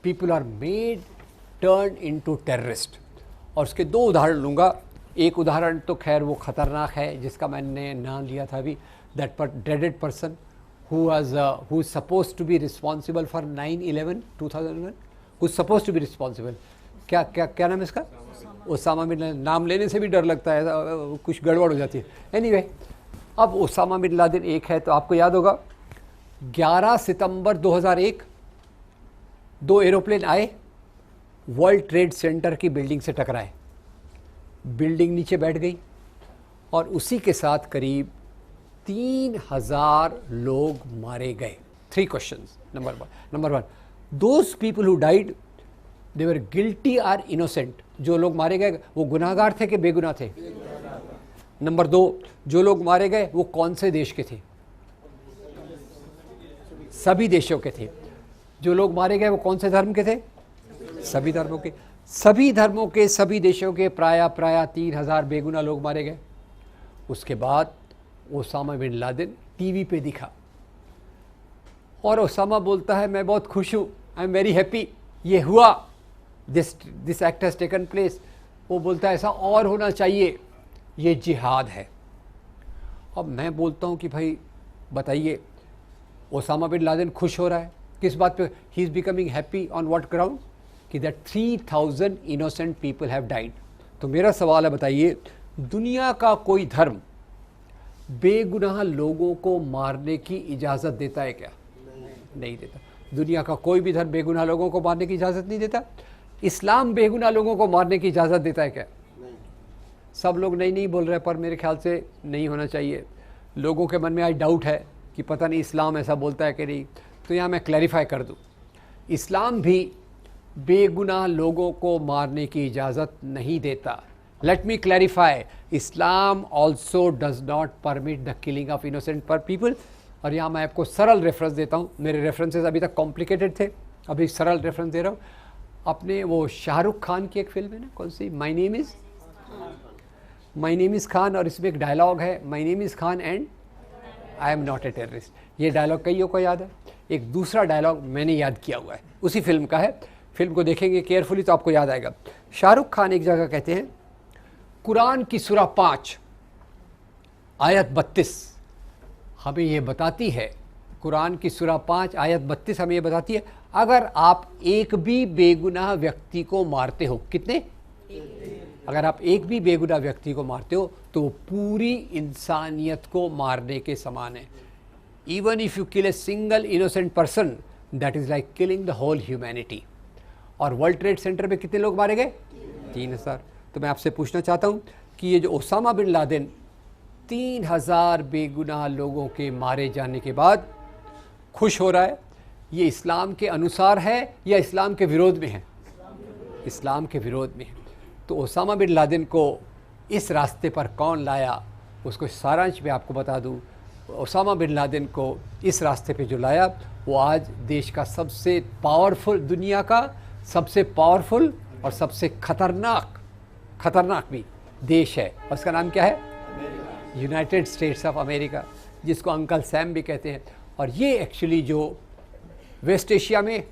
people are made turn into terrorist. और उसके 2 उदाहरण लूँगा। एक उदाहरण तो खैर वो ख़तरनाक है जिसका मैंने नाम लिया था अभी, that dreaded person who is supposed to be responsible for 9/11 2001, who's supposed to be responsible, क्या नाम है इसका? Osama bin Laden. नाम लेने से भी डर लगता है, कुछ गड़बड़ हो जाती है। एनीवे, अब ओसामा बिन लादेन एक है, तो आपको याद होगा 11 सितंबर 2001 2 एरोप्लेन आए, वर्ल्ड ट्रेड सेंटर की बिल्डिंग से टकराए, बिल्डिंग नीचे बैठ गई और उसी के साथ करीब 3000 लोग मारे गए। 3 questions. Number 1, those people who died they were guilty or innocent? जो लोग मारे गए वो गुनाहगार थे कि बेगुनाह थे? नंबर 2, जो लोग मारे गए वो कौन से देश के थे? सभी देशों के थे। जो लोग मारे गए वो कौन से धर्म के थे? सभी धर्मों के। सभी धर्मों के, सभी देशों के प्राय 3000 बेगुनाह लोग मारे गए। उसके बाद ओसामा बिन लादेन टीवी पे दिखा और ओसामा बोलता है मैं बहुत खुश हूँ, आई एम वेरी हैप्पी, ये हुआ, this act has taken place. वो बोलता है ऐसा और होना चाहिए, ये जिहाद है। अब मैं बोलता हूँ कि भाई बताइए, ओसामा बिन लादेन खुश हो रहा है किस बात पे? He is becoming happy on what ground? कि that 3000 innocent people have died. तो मेरा सवाल है, बताइए दुनिया का कोई धर्म बेगुनाह लोगों को मारने की इजाज़त देता है क्या? नहीं देता। दुनिया का कोई भी धर्म बेगुनाह लोगों को मारने की इजाज़त नहीं देता। इस्लाम बेगुनाह लोगों को मारने की इजाज़त देता है क्या? नहीं। सब लोग नहीं बोल रहे, पर मेरे ख्याल से नहीं होना चाहिए। लोगों के मन में आज डाउट है कि पता नहीं इस्लाम ऐसा बोलता है कि नहीं। तो यहाँ मैं क्लैरिफाई कर दूँ, इस्लाम भी बेगुनाह लोगों को मारने की इजाज़त नहीं देता। Let me clarify, Islam also does not permit the killing of innocent पर पीपल। और यहाँ मैं आपको सरल रेफरेंस देता हूँ, मेरे रेफरेंसेस अभी तक कॉम्प्लिकेटेड थे, अभी सरल रेफरेंस दे रहा हूँ। अपने वो शाहरुख खान की एक फिल्म है ना, कौन सी, माई नेम इज़ खान, और इसमें एक डायलॉग है, my name is Khan and I am not a terrorist. ये डायलॉग कईयों को याद है। एक दूसरा डायलॉग मैंने याद किया हुआ है, उसी फिल्म का है, फिल्म को देखेंगे केयरफुली तो आपको याद आएगा। शाहरुख खान एक जगह कहते हैं, कुरान की सूरा 5 आयत 32 हमें ये बताती है, कुरान की सूरा 5 आयत 32 हमें ये बताती है, अगर आप एक भी बेगुनाह व्यक्ति को मारते हो, कितने? अगर आप एक भी बेगुनाह व्यक्ति को मारते हो तो वो पूरी इंसानियत को मारने के समान है। Even if you kill a single innocent person that is like killing the whole humanity. और वर्ल्ड ट्रेड सेंटर पे कितने लोग मारे गए? 3000। तो मैं आपसे पूछना चाहता हूँ कि ये जो ओसामा बिन लादेन 3000 बेगुनाह लोगों के मारे जाने के बाद खुश हो रहा है, ये इस्लाम के अनुसार है या इस्लाम के विरोध में है? इस्लाम के विरोध में है। तो ओसामा बिन लादेन को इस रास्ते पर कौन लाया, उसको सारांश में आपको बता दूं। ओसामा बिन लादेन को इस रास्ते पे जो लाया वो आज देश का सबसे पावरफुल, दुनिया का सबसे पावरफुल और सबसे खतरनाक भी देश है। और उसका नाम क्या है? यूनाइटेड स्टेट्स ऑफ अमेरिका, जिसको अंकल सैम भी कहते हैं। और ये एक्चुअली जो वेस्ट एशिया में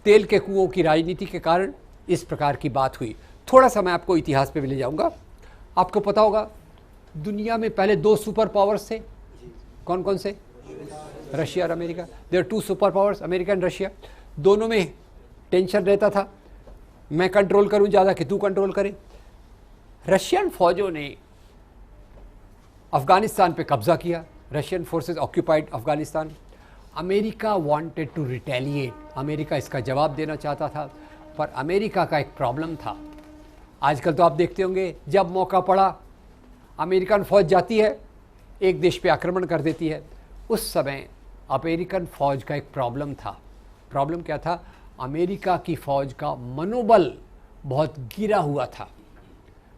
तेल के कुओं की राजनीति के कारण इस प्रकार की बात हुई। थोड़ा सा मैं आपको इतिहास पे भी ले जाऊंगा। आपको पता होगा दुनिया में पहले 2 सुपर पावर्स थे, कौन कौन से? रशिया और America. There 2 super powers, America and Russia. दोनों में टेंशन रहता था, मैं कंट्रोल करूं ज़्यादा कि तू कंट्रोल करे। रशियन फौजों ने अफगानिस्तान पे कब्जा किया, Russian forces occupied Afghanistan. America wanted to retaliate, America इसका जवाब देना चाहता था। पर अमेरिका का एक प्रॉब्लम था। आजकल तो आप देखते होंगे जब मौका पड़ा अमेरिकन फौज जाती है, एक देश पे आक्रमण कर देती है। उस समय अमेरिकन फौज का एक प्रॉब्लम था। प्रॉब्लम क्या था? अमेरिका की फौज का मनोबल बहुत गिरा हुआ था।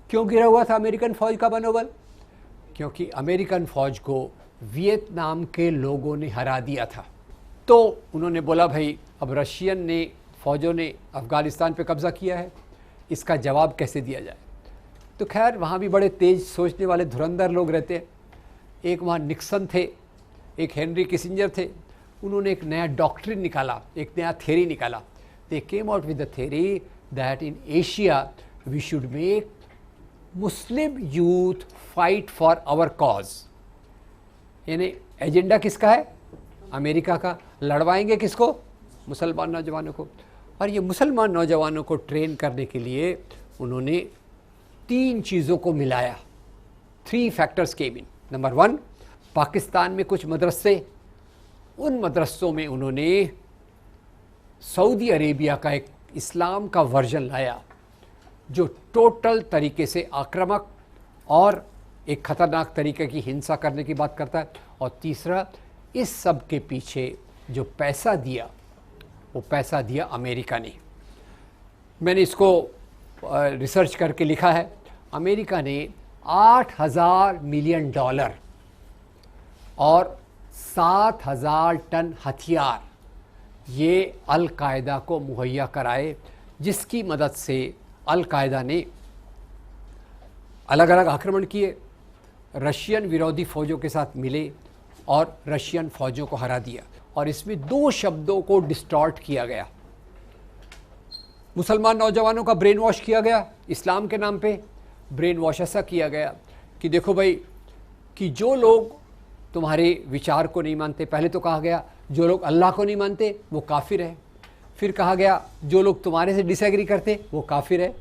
क्यों गिरा हुआ था अमेरिकन फौज का मनोबल? क्योंकि अमेरिकन फौज को वियतनाम के लोगों ने हरा दिया था। तो उन्होंने बोला भाई अब रशियन ने फौजों ने अफ़गानिस्तान पे कब्ज़ा किया है, इसका जवाब कैसे दिया जाए। तो खैर वहाँ भी बड़े तेज़ सोचने वाले धुरंधर लोग रहते हैं। एक वहाँ निक्सन थे, एक हेनरी किसिंजर थे। उन्होंने एक नया डॉक्ट्रिन निकाला, एक नया थ्योरी निकाला। They came out with the theory that in Asia we should make Muslim youth fight for our cause. यानी एजेंडा किसका है? अमेरिका का। लड़वाएंगे किसको? मुसलमान नौजवानों को। और ये मुसलमान नौजवानों को ट्रेन करने के लिए उन्होंने 3 चीज़ों को मिलाया। 3 फैक्टर्स केम इन। नंबर 1, पाकिस्तान में कुछ मदरसे, उन मदरसों में उन्होंने सऊदी अरेबिया का एक इस्लाम का वर्जन लाया जो टोटल तरीके से आक्रामक और एक ख़तरनाक तरीके की हिंसा करने की बात करता है। और तीसरा, इस सब के पीछे जो पैसा दिया वो पैसा दिया अमेरिका ने। मैंने इसको रिसर्च करके लिखा है। अमेरिका ने $8,000 मिलियन और 7,000 टन हथियार ये अल कायदा को मुहैया कराए, जिसकी मदद से अल कायदा ने अलग अलग आक्रमण किए, रशियन विरोधी फ़ौजों के साथ मिले और रशियन फ़ौजों को हरा दिया। और इसमें 2 शब्दों को डिस्टॉर्ट किया गया। मुसलमान नौजवानों का ब्रेन वॉश किया गया, इस्लाम के नाम पे ब्रेन वॉश ऐसा किया गया कि देखो भाई कि जो लोग तुम्हारे विचार को नहीं मानते, पहले तो कहा गया जो लोग अल्लाह को नहीं मानते वो काफिर है। फिर कहा गया जो लोग तुम्हारे से डिसएग्री करते वो काफिर है।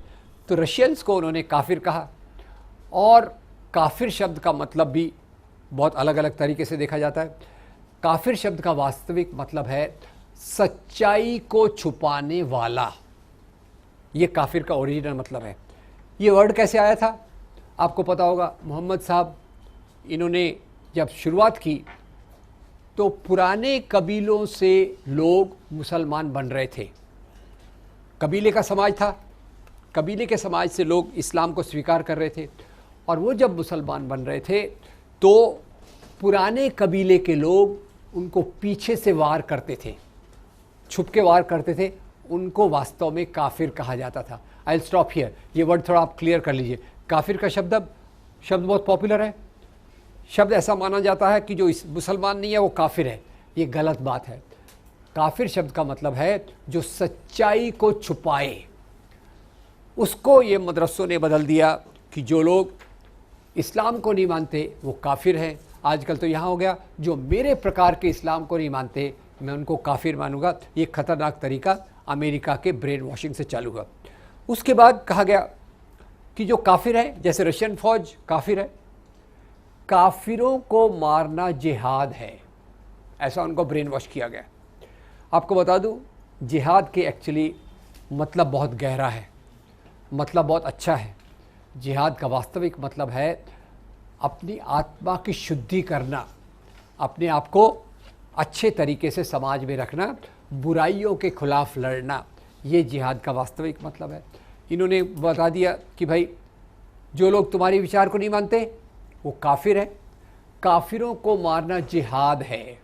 तो रशियंस को उन्होंने काफिर कहा। और काफिर शब्द का मतलब भी बहुत अलग अलग तरीके से देखा जाता है। काफिर शब्द का वास्तविक मतलब है सच्चाई को छुपाने वाला। ये काफिर का ओरिजिनल मतलब है। ये वर्ड कैसे आया था आपको पता होगा। मोहम्मद साहब इन्होंने जब शुरुआत की तो पुराने कबीलों से लोग मुसलमान बन रहे थे। कबीले का समाज था, कबीले के समाज से लोग इस्लाम को स्वीकार कर रहे थे। और वो जब मुसलमान बन रहे थे तो पुराने कबीले के लोग उनको पीछे से वार करते थे, छुप के वार करते थे। उनको वास्तव में काफिर कहा जाता था। I will stop here. ये वर्ड थोड़ा आप क्लियर कर लीजिए। काफिर का शब्द बहुत पॉपुलर है। शब्द ऐसा माना जाता है कि जो इस मुसलमान नहीं है वो काफिर है। ये गलत बात है। काफिर शब्द का मतलब है जो सच्चाई को छुपाए। उसको ये मदरसों ने बदल दिया कि जो लोग इस्लाम को नहीं मानते वो काफिर हैं। आजकल तो यहाँ हो गया जो मेरे प्रकार के इस्लाम को नहीं मानते मैं उनको काफिर मानूंगा। ये खतरनाक तरीका अमेरिका के ब्रेन वॉशिंग से चालू हुआ। उसके बाद कहा गया कि जो काफिर है, जैसे रशियन फौज काफिर है, काफिरों को मारना जिहाद है, ऐसा उनको ब्रेन वॉश किया गया। आपको बता दूं, जिहाद के एक्चुअली मतलब बहुत गहरा है, मतलब बहुत अच्छा है। जिहाद का वास्तविक मतलब है अपनी आत्मा की शुद्धि करना, अपने आप को अच्छे तरीके से समाज में रखना, बुराइयों के खिलाफ लड़ना, ये जिहाद का वास्तविक मतलब है। इन्होंने बता दिया कि भाई जो लोग तुम्हारे विचार को नहीं मानते वो काफिर है, काफिरों को मारना जिहाद है।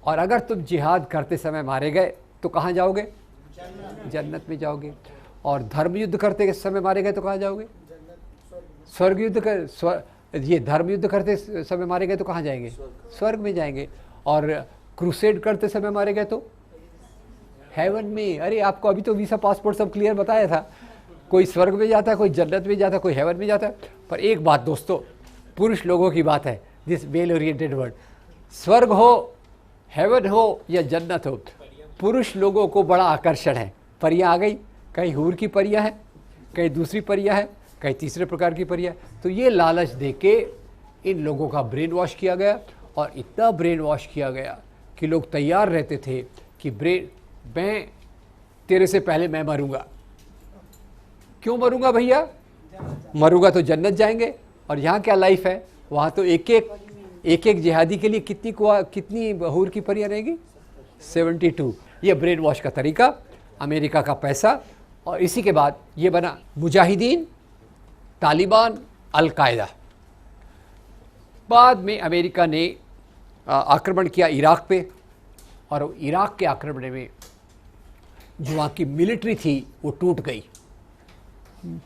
और अगर तुम जिहाद करते समय मारे गए तो कहाँ जाओगे? जन्नत में जाओगे। और धर्म युद्ध करते समय मारे गए तो कहाँ जाओगे? स्वर्ग युद्ध कर ये धर्म युद्ध करते समय मारे गए तो कहाँ जाएंगे? स्वर्ग में जाएंगे। और क्रूसेड करते समय मारे गए तो हेवन में। अरे आपको अभी तो वीसा पासपोर्ट सब क्लियर बताया था, कोई स्वर्ग में जाता है, कोई जन्नत में जाता है, कोई हेवन में जाता है। पर एक बात दोस्तों, पुरुष लोगों की बात है, दिस मेल ओरिएंटेड वर्ड, स्वर्ग हो, हेवन हो या जन्नत हो, पुरुष लोगों को बड़ा आकर्षण है। परियां आ गई, कहीं हूर की परियां है, कहीं दूसरी परियां है, कहीं तीसरे प्रकार की परियां। तो ये लालच देके इन लोगों का ब्रेन वॉश किया गया, और इतना ब्रेन वॉश किया गया कि लोग तैयार रहते थे कि मैं तेरे से पहले मैं मरूंगा। क्यों मरूंगा भैया? मरूंगा तो जन्नत जाएंगे, और यहाँ क्या लाइफ है, वहाँ तो एक एक जिहादी के लिए कितनी हूर की परियां रहेगी? 72। ये ब्रेन वॉश का तरीका, अमेरिका का पैसा, और इसी के बाद ये बना मुजाहिदीन, तालिबान, अल-कायदा। बाद में अमेरिका ने आक्रमण किया इराक पे, और इराक के आक्रमण में जो वहाँ की मिलिट्री थी वो टूट गई।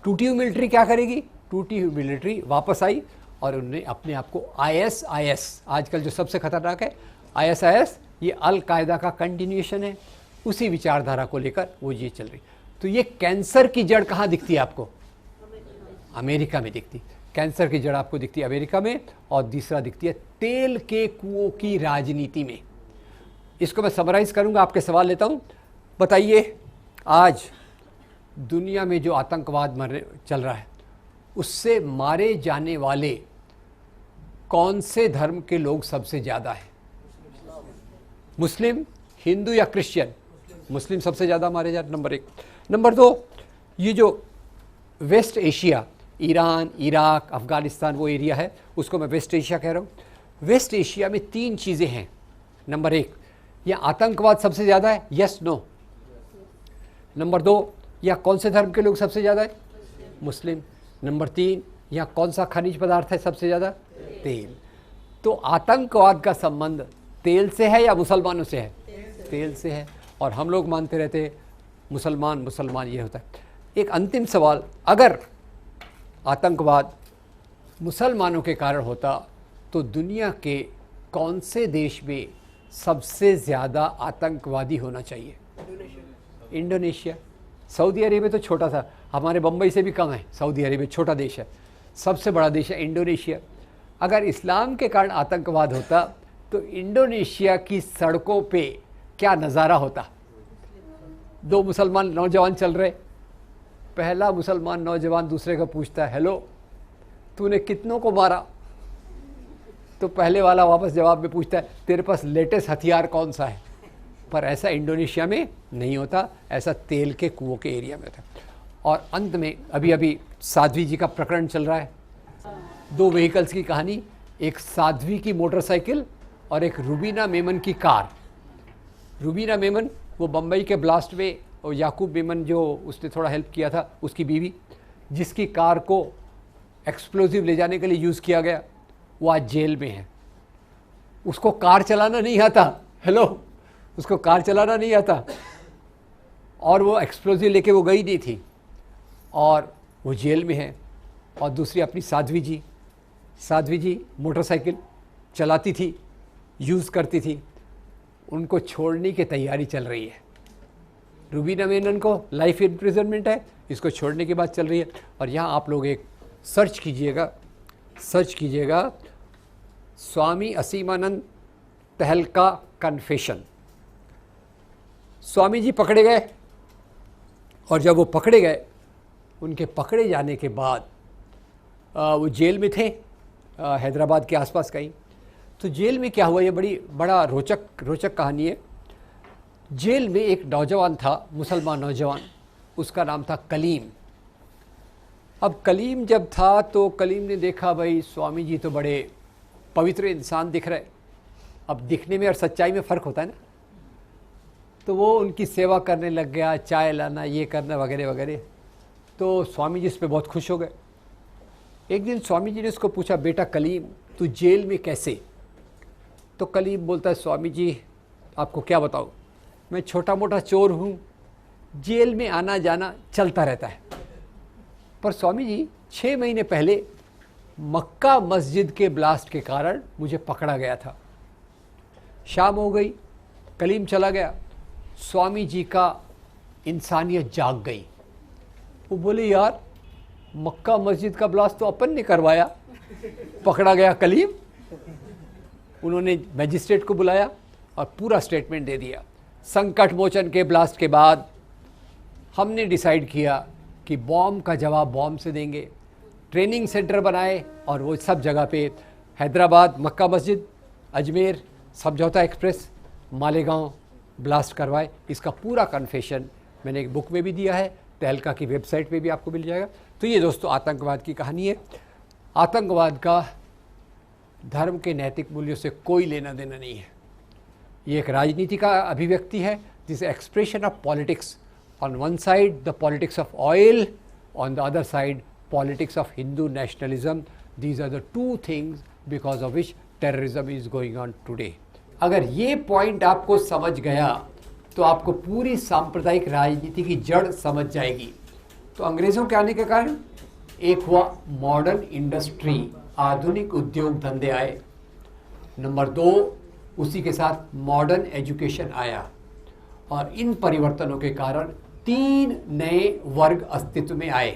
टूटी हुई मिलिट्री क्या करेगी? टूटी हुई मिलिट्री वापस आई, और उन्होंने अपने आप को ISIS, आजकल जो सबसे खतरनाक है ISIS, ये अल-कायदा का कंटिन्यूएशन है, उसी विचारधारा को लेकर वो ये चल रही। तो ये कैंसर की जड़ कहाँ दिखती है आपको? अमेरिका में दिखती। कैंसर की जड़ आपको दिखती है अमेरिका में, और दूसरा दिखती है तेल के कुओं की राजनीति में। इसको मैं समराइज करूंगा, आपके सवाल लेता हूं। बताइए, आज दुनिया में जो आतंकवाद चल रहा है, उससे मारे जाने वाले कौन से धर्म के लोग सबसे ज़्यादा हैं? मुस्लिम, हिंदू या क्रिश्चियन? मुस्लिम सबसे ज़्यादा मारे जाते, नंबर 1। नंबर 2, ये जो West Asia, Iran, Iraq, Afghanistan, वो एरिया है, उसको मैं वेस्ट एशिया कह रहा हूँ। वेस्ट एशिया में 3 चीज़ें हैं। नंबर 1, यहाँ आतंकवाद सबसे ज़्यादा है, यस नो? नंबर 2, यहाँ कौन से धर्म के लोग सबसे ज़्यादा है? मुस्लिम। नंबर 3, यहाँ कौन सा खनिज पदार्थ है सबसे ज़्यादा? तेल। तो आतंकवाद का संबंध तेल से है या मुसलमानों से है? तेल से है। और हम लोग मानते रहते मुसलमान ये होता है। एक अंतिम सवाल, अगर आतंकवाद मुसलमानों के कारण होता तो दुनिया के कौन से देश में सबसे ज़्यादा आतंकवादी होना चाहिए? इंडोनेशिया। सऊदी अरेबिया तो छोटा सा, हमारे बम्बई से भी कम है। सऊदी अरेबिया छोटा देश है, सबसे बड़ा देश है इंडोनेशिया। अगर इस्लाम के कारण आतंकवाद होता तो इंडोनेशिया की सड़कों पे क्या नज़ारा होता? 2 मुसलमान नौजवान चल रहे, पहला मुसलमान नौजवान दूसरे को पूछता है, हेलो तूने कितनों को मारा? तो पहले वाला वापस जवाब में पूछता है, तेरे पास लेटेस्ट हथियार कौन सा है? पर ऐसा इंडोनेशिया में नहीं होता, ऐसा तेल के कुओं के एरिया में होता। और अंत में अभी साध्वी जी का प्रकरण चल रहा है। 2 व्हीकल्स की कहानी, एक साध्वी की मोटरसाइकिल और एक रुबीना मेमन की कार। रुबीना मेमन वो बम्बई के ब्लास्ट में, और याकूब मेमन जो उसने थोड़ा हेल्प किया था, उसकी बीवी, जिसकी कार को एक्सप्लोजिव ले जाने के लिए यूज़ किया गया, वो आज जेल में है। उसको कार चलाना नहीं आता, हेलो, उसको कार चलाना नहीं आता, और वो एक्सप्लोजिव लेके वो गई नहीं थी, और वो जेल में है। और दूसरी अपनी साध्वी जी मोटरसाइकिल चलाती थी, यूज़ करती थी, उनको छोड़ने की तैयारी चल रही है। रुबीना मेनन को लाइफ इम्प्रिजनमेंट है, इसको छोड़ने की बात चल रही है। और यहाँ आप लोग एक सर्च कीजिएगा स्वामी असीमानंद तहलका कन्फेशन। स्वामी जी पकड़े गए, और जब वो पकड़े गए, उनके पकड़े जाने के बाद वो जेल में थे, हैदराबाद के आसपास कहीं। तो जेल में क्या हुआ, ये बड़ा रोचक कहानी है। जेल में एक नौजवान था, मुसलमान नौजवान, उसका नाम था कलीम। अब कलीम जब था तो कलीम ने देखा भाई स्वामी जी तो बड़े पवित्र इंसान दिख रहे। अब दिखने में और सच्चाई में फ़र्क होता है ना। तो वो उनकी सेवा करने लग गया, चाय लाना, ये करना वगैरह वगैरह। तो स्वामी जी इस पर बहुत खुश हो गए। एक दिन स्वामी जी ने उसको पूछा, बेटा कलीम तू जेल में कैसे? तो कलीम बोलता है, स्वामी जी आपको क्या बताऊँ, मैं छोटा मोटा चोर हूँ, जेल में आना जाना चलता रहता है। पर स्वामी जी 6 महीने पहले मक्का मस्जिद के ब्लास्ट के कारण मुझे पकड़ा गया था। शाम हो गई, कलीम चला गया, स्वामी जी का इंसानियत जाग गई। वो बोले यार मक्का मस्जिद का ब्लास्ट तो अपन ने करवाया, पकड़ा गया कलीम। उन्होंने मैजिस्ट्रेट को बुलाया और पूरा स्टेटमेंट दे दिया। संकट मोचन के ब्लास्ट के बाद हमने डिसाइड किया कि बॉम्ब का जवाब बॉम्ब से देंगे। ट्रेनिंग सेंटर बनाए और वो सब जगह पे हैदराबाद, मक्का मस्जिद, अजमेर, समझौता एक्सप्रेस, मालेगांव ब्लास्ट करवाए। इसका पूरा कन्फेशन मैंने एक बुक में भी दिया है, तहलका की वेबसाइट पे भी आपको मिल जाएगा। तो ये दोस्तों आतंकवाद की कहानी है। आतंकवाद का धर्म के नैतिक मूल्यों से कोई लेना देना नहीं है। ये एक राजनीति का अभिव्यक्ति है, this expression of politics. On one side the politics of oil, on the other side politics of Hindu nationalism. These are the two things because of which terrorism is going on today. अगर ये पॉइंट आपको समझ गया तो आपको पूरी सांप्रदायिक राजनीति की जड़ समझ जाएगी। तो अंग्रेज़ों के आने के कारण एक हुआ मॉडर्न इंडस्ट्री, आधुनिक उद्योग धंधे आए। नंबर 2, उसी के साथ मॉडर्न एजुकेशन आया। और इन परिवर्तनों के कारण 3 नए वर्ग अस्तित्व में आए।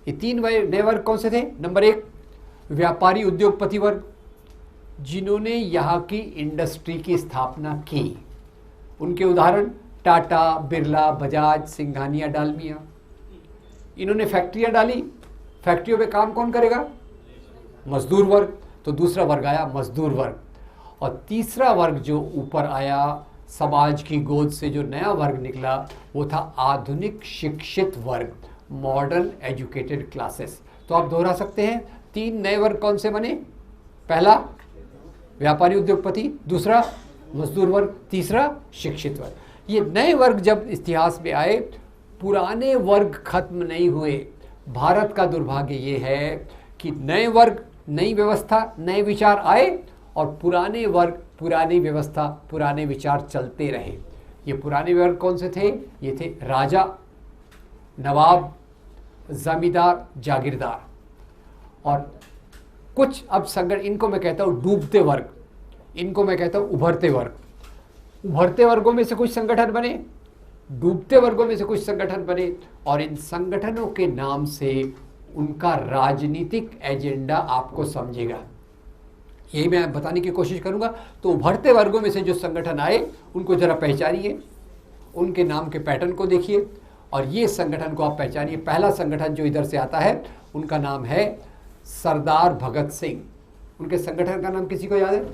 ये 3 नए वर्ग कौन से थे? नंबर 1, व्यापारी उद्योगपति वर्ग, जिन्होंने यहाँ की इंडस्ट्री की स्थापना की। उनके उदाहरण टाटा, बिरला, बजाज, सिंघानिया, डालमिया। इन्होंने फैक्ट्रियाँ डाली। फैक्ट्रियों पे काम कौन करेगा? मजदूर वर्ग। तो दूसरा वर्ग आया मजदूर वर्ग। और तीसरा वर्ग जो ऊपर आया, समाज की गोद से जो नया वर्ग निकला, वो था आधुनिक शिक्षित वर्ग, मॉडर्न एजुकेटेड क्लासेस। तो आप दोहरा सकते हैं, 3 नए वर्ग कौन से बने? पहला व्यापारी उद्योगपति, दूसरा मजदूर वर्ग, तीसरा शिक्षित वर्ग। ये नए वर्ग जब इतिहास में आए, पुराने वर्ग खत्म नहीं हुए। भारत का दुर्भाग्य ये है कि नए वर्ग, नई व्यवस्था, नए विचार आए और पुराने वर्ग, पुरानी व्यवस्था, पुराने विचार चलते रहे। ये पुराने वर्ग कौन से थे? ये थे राजा, नवाब, जमींदार, जागीरदार। और कुछ अब संगठन, इनको मैं कहता हूँ डूबते वर्ग, इनको मैं कहता हूँ उभरते वर्ग। उभरते वर्गों में से कुछ संगठन बने, डूबते वर्गों में से कुछ संगठन बने, और इन संगठनों के नाम से उनका राजनीतिक एजेंडा आपको समझेगा। यही मैं बताने की कोशिश करूंगा। तो उभरते वर्गों में से जो संगठन आए उनको जरा पहचानिए, उनके नाम के पैटर्न को देखिए और ये संगठन को आप पहचानिए। पहला संगठन जो इधर से आता है उनका नाम है सरदार भगत सिंह। उनके संगठन का नाम किसी को याद है?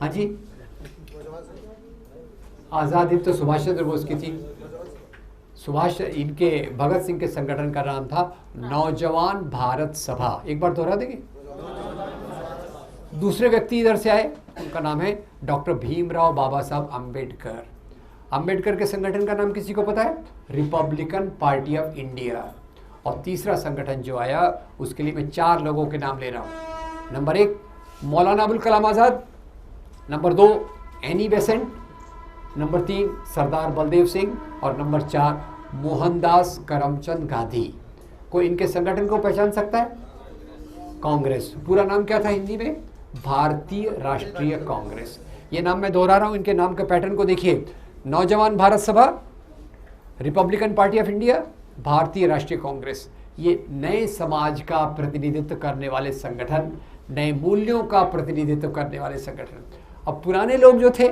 हाँ जी, आज़ाद हिंद तो सुभाष चंद्र बोस की थी। इनके भगत सिंह के संगठन का नाम था नौजवान भारत सभा। एक बार दोहरा देंगे? दूसरे व्यक्ति इधर से आए, उनका नाम है डॉक्टर भीमराव बाबा साहब अम्बेडकर। अम्बेडकर के संगठन का नाम किसी को पता है? Republican party of India. और तीसरा संगठन जो आया उसके लिए मैं 4 लोगों के नाम ले रहा हूँ। Number 1 Maulana Abul Kalam Azad, number 2 Annie Besant, number 3 सरदार बलदेव सिंह और नंबर 4 मोहनदास करमचंद गांधी। कोई इनके संगठन को पहचान सकता है? कांग्रेस। पूरा नाम क्या था हिंदी में? भारतीय राष्ट्रीय कांग्रेस। ये नाम मैं दोहरा रहा हूँ, इनके नाम के पैटर्न को देखिए। नौजवान भारत सभा, रिपब्लिकन पार्टी ऑफ इंडिया, भारतीय राष्ट्रीय कांग्रेस। ये नए समाज का प्रतिनिधित्व करने वाले संगठन, नए मूल्यों का प्रतिनिधित्व करने वाले संगठन। अब पुराने लोग जो थे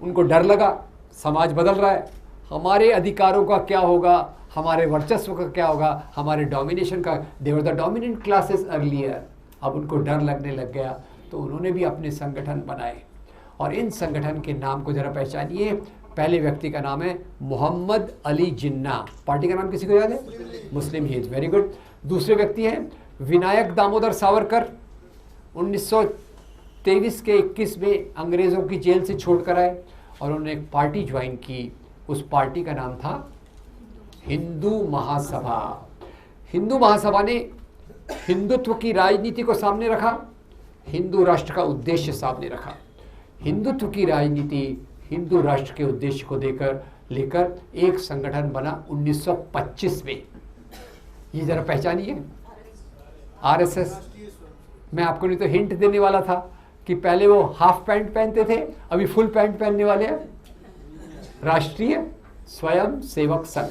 उनको डर लगा, समाज बदल रहा है, हमारे अधिकारों का क्या होगा, हमारे वर्चस्व का क्या होगा, हमारे डोमिनेशन का। They were the dominant classes earlier. अब उनको डर लगने लग गया, तो उन्होंने भी अपने संगठन बनाए। और इन संगठन के नाम को ज़रा पहचानिए। पहले व्यक्ति का नाम है मोहम्मद अली जिन्ना। पार्टी का नाम किसी को याद है? मुस्लिम लीग, वेरी गुड। दूसरे व्यक्ति हैं विनायक दामोदर सावरकर। 1923 के 21 में अंग्रेज़ों की जेल से छोड़कर आए और उन्होंने एक पार्टी ज्वाइन की। उस पार्टी का नाम था हिंदू महासभा। हिंदू महासभा ने हिंदुत्व की राजनीति को सामने रखा, हिंदू राष्ट्र का उद्देश्य सामने रखा। हिंदुत्व की राजनीति हिंदू राष्ट्र के उद्देश्य को लेकर एक संगठन बना 1925 में। ये जरा पहचानिए, आरएसएस। मैं आपको नहीं तो हिंट देने वाला था कि पहले वो हाफ पैंट पहनते थे, अभी फुल पैंट पहनने वाले हैं। राष्ट्रीय स्वयं सेवक संघ।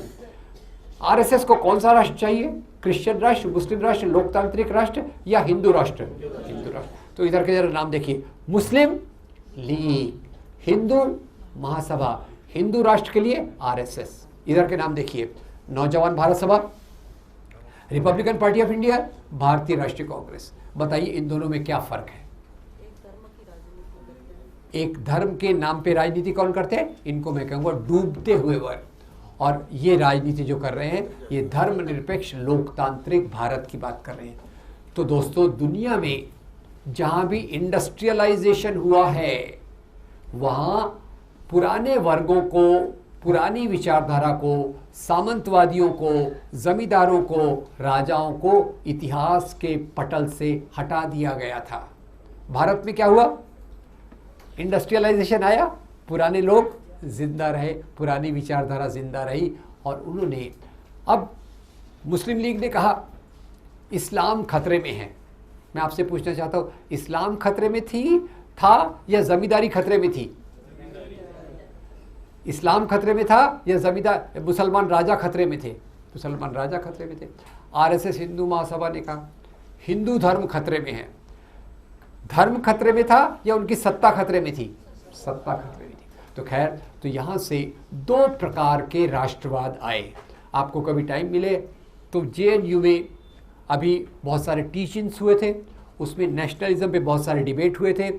आरएसएस को कौन सा राष्ट्र चाहिए? क्रिश्चियन राष्ट्र, मुस्लिम राष्ट्र, लोकतांत्रिक राष्ट्र या हिंदू राष्ट्र? हिंदू राष्ट्र। तो इधर के जरा नाम देखिए, मुस्लिम लीग, हिंदू महासभा, हिंदू राष्ट्र के लिए आरएसएस। इधर के नाम देखिए, नौजवान भारत सभा, रिपब्लिकन पार्टी ऑफ इंडिया, भारतीय राष्ट्रीय कांग्रेस। बताइए इन दोनों में क्या फर्क है? एक धर्म के नाम पे राजनीति कौन करते हैं? इनको मैं कहूँगा डूबते हुए वर्ग। और ये राजनीति जो कर रहे हैं ये धर्मनिरपेक्ष लोकतांत्रिक भारत की बात कर रहे हैं। तो दोस्तों, दुनिया में जहाँ भी इंडस्ट्रियलाइजेशन हुआ है वहाँ पुराने वर्गों को, पुरानी विचारधारा को, सामंतवादियों को, जमींदारों को, राजाओं को इतिहास के पटल से हटा दिया गया था। भारत में क्या हुआ? इंडस्ट्रियलाइजेशन आया, पुराने लोग जिंदा रहे, पुरानी विचारधारा जिंदा रही। और उन्होंने, अब मुस्लिम लीग ने कहा इस्लाम खतरे में है। मैं आपसे पूछना चाहता हूँ, इस्लाम खतरे में था या जमींदारी खतरे में थी? इस्लाम खतरे में था या जमींदार मुसलमान राजा खतरे में थे? मुसलमान राजा खतरे में थे। आरएसएस हिंदू महासभा ने कहा हिंदू धर्म खतरे में है। धर्म खतरे में था या उनकी सत्ता खतरे में थी? सत्ता खतरे में थी। तो खैर, तो यहाँ से दो प्रकार के राष्ट्रवाद आए। आपको कभी टाइम मिले तो जेएनयू में अभी बहुत सारे टीचिंग्स हुए थे, उसमें नेशनलिज्म पे बहुत सारे डिबेट हुए थे।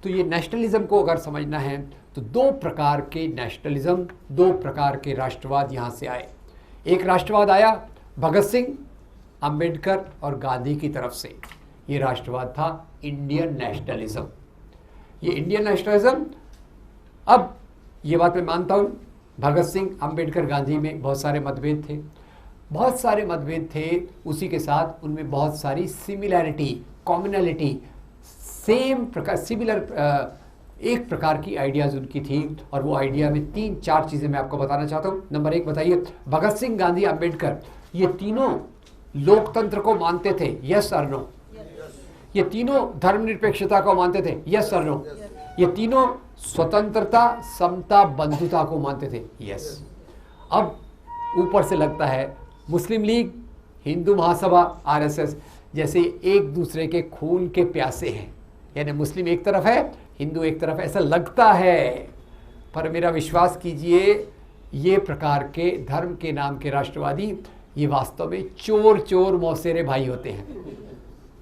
तो ये नेशनलिज्म को अगर समझना है तो दो प्रकार के नेशनलिज्म, दो प्रकार के राष्ट्रवाद यहाँ से आए। एक राष्ट्रवाद आया भगत सिंह, अंबेडकर और गांधी की तरफ से। ये राष्ट्रवाद था इंडियन नेशनलिज्म। ये इंडियन नेशनलिज्म, अब ये बात मैं मानता हूँ भगत सिंह, अंबेडकर, गांधी में बहुत सारे मतभेद थे, बहुत सारे मतभेद थे। उसी के साथ उनमें बहुत सारी सिमिलैरिटी, कॉमनैलिटी, सेम प्रकार, सिमिलर एक प्रकार की आइडियाज़ उनकी थी। और वो आइडिया में 3-4 चीज़ें मैं आपको बताना चाहता हूँ। नंबर 1 बताइए, भगत सिंह, गांधी, अंबेडकर ये तीनों लोकतंत्र को मानते थे, यस और नो? ये तीनों धर्मनिरपेक्षता को मानते थे, यस और नो? ये तीनों स्वतंत्रता, समता, बंधुता को मानते थे, यस। अब ऊपर से लगता है मुस्लिम लीग, हिंदू महासभा, आरएसएस जैसे एक दूसरे के खून के प्यासे हैं। यानी मुस्लिम एक तरफ है, हिंदू एक तरफ, ऐसा लगता है। पर मेरा विश्वास कीजिए, ये प्रकार के धर्म के नाम के राष्ट्रवादी ये वास्तव में चोर चोर मौसेरे भाई होते हैं।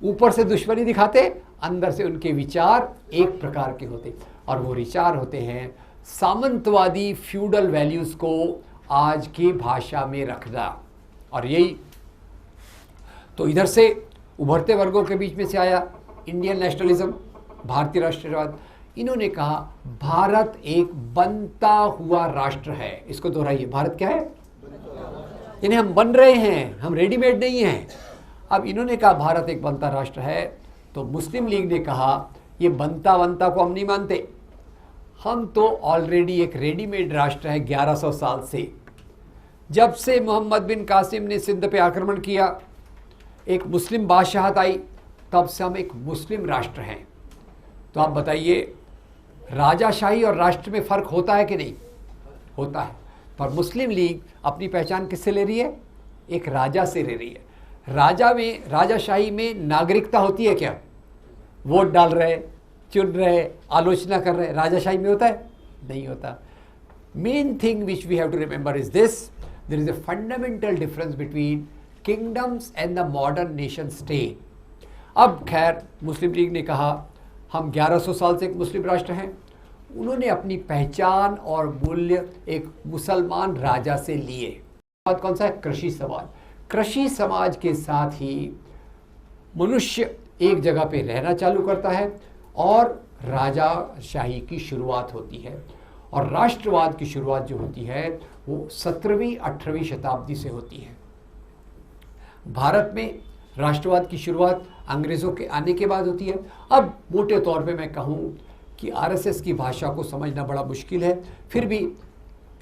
ऊपर से दुश्मनी दिखाते, अंदर से उनके विचार एक प्रकार के होते। और वो विचार होते हैं सामंतवादी फ्यूडल वैल्यूज़ को आज की भाषा में रखना। और यही तो इधर से उभरते वर्गों के बीच में से आया इंडियन नेशनलिज्म, भारतीय राष्ट्रवाद। इन्होंने कहा भारत एक बनता हुआ राष्ट्र है। इसको दोहराइए, भारत क्या है? यानी हम बन रहे हैं, हम रेडीमेड नहीं हैं। अब इन्होंने कहा भारत एक बनता राष्ट्र है, तो मुस्लिम लीग ने कहा ये बनता को हम नहीं मानते, हम तो ऑलरेडी एक रेडीमेड राष्ट्र है 1100 साल से। जब से मोहम्मद बिन कासिम ने सिंध पे आक्रमण किया, एक मुस्लिम बादशाहत आई, तब से हम एक मुस्लिम राष्ट्र हैं। तो आप बताइए, राजाशाही और राष्ट्र में फ़र्क होता है कि नहीं? होता है। पर मुस्लिम लीग अपनी पहचान किससे ले रही है? एक राजा से ले रही है। राजाशाही में नागरिकता होती है क्या? वोट डाल रहे, चुन रहे, आलोचना कर रहे, राजाशाही में होता है? नहीं होता। Main thing which we have to remember is this, there is a fundamental difference between kingdoms and the modern nation state. अब खैर मुस्लिम लीग ने कहा हम 1100 साल से एक मुस्लिम राष्ट्र हैं। उन्होंने अपनी पहचान और मूल्य एक मुसलमान राजा से लिए। बात कौन सा है? कृषि समाज। कृषि समाज के साथ ही मनुष्य एक जगह पे रहना चालू करता है और राजाशाही की शुरुआत होती है। और राष्ट्रवाद की शुरुआत जो होती है वो 17वीं 18वीं शताब्दी से होती है। भारत में राष्ट्रवाद की शुरुआत अंग्रेज़ों के आने के बाद होती है। अब मोटे तौर पे मैं कहूँ कि आरएसएस की भाषा को समझना बड़ा मुश्किल है, फिर भी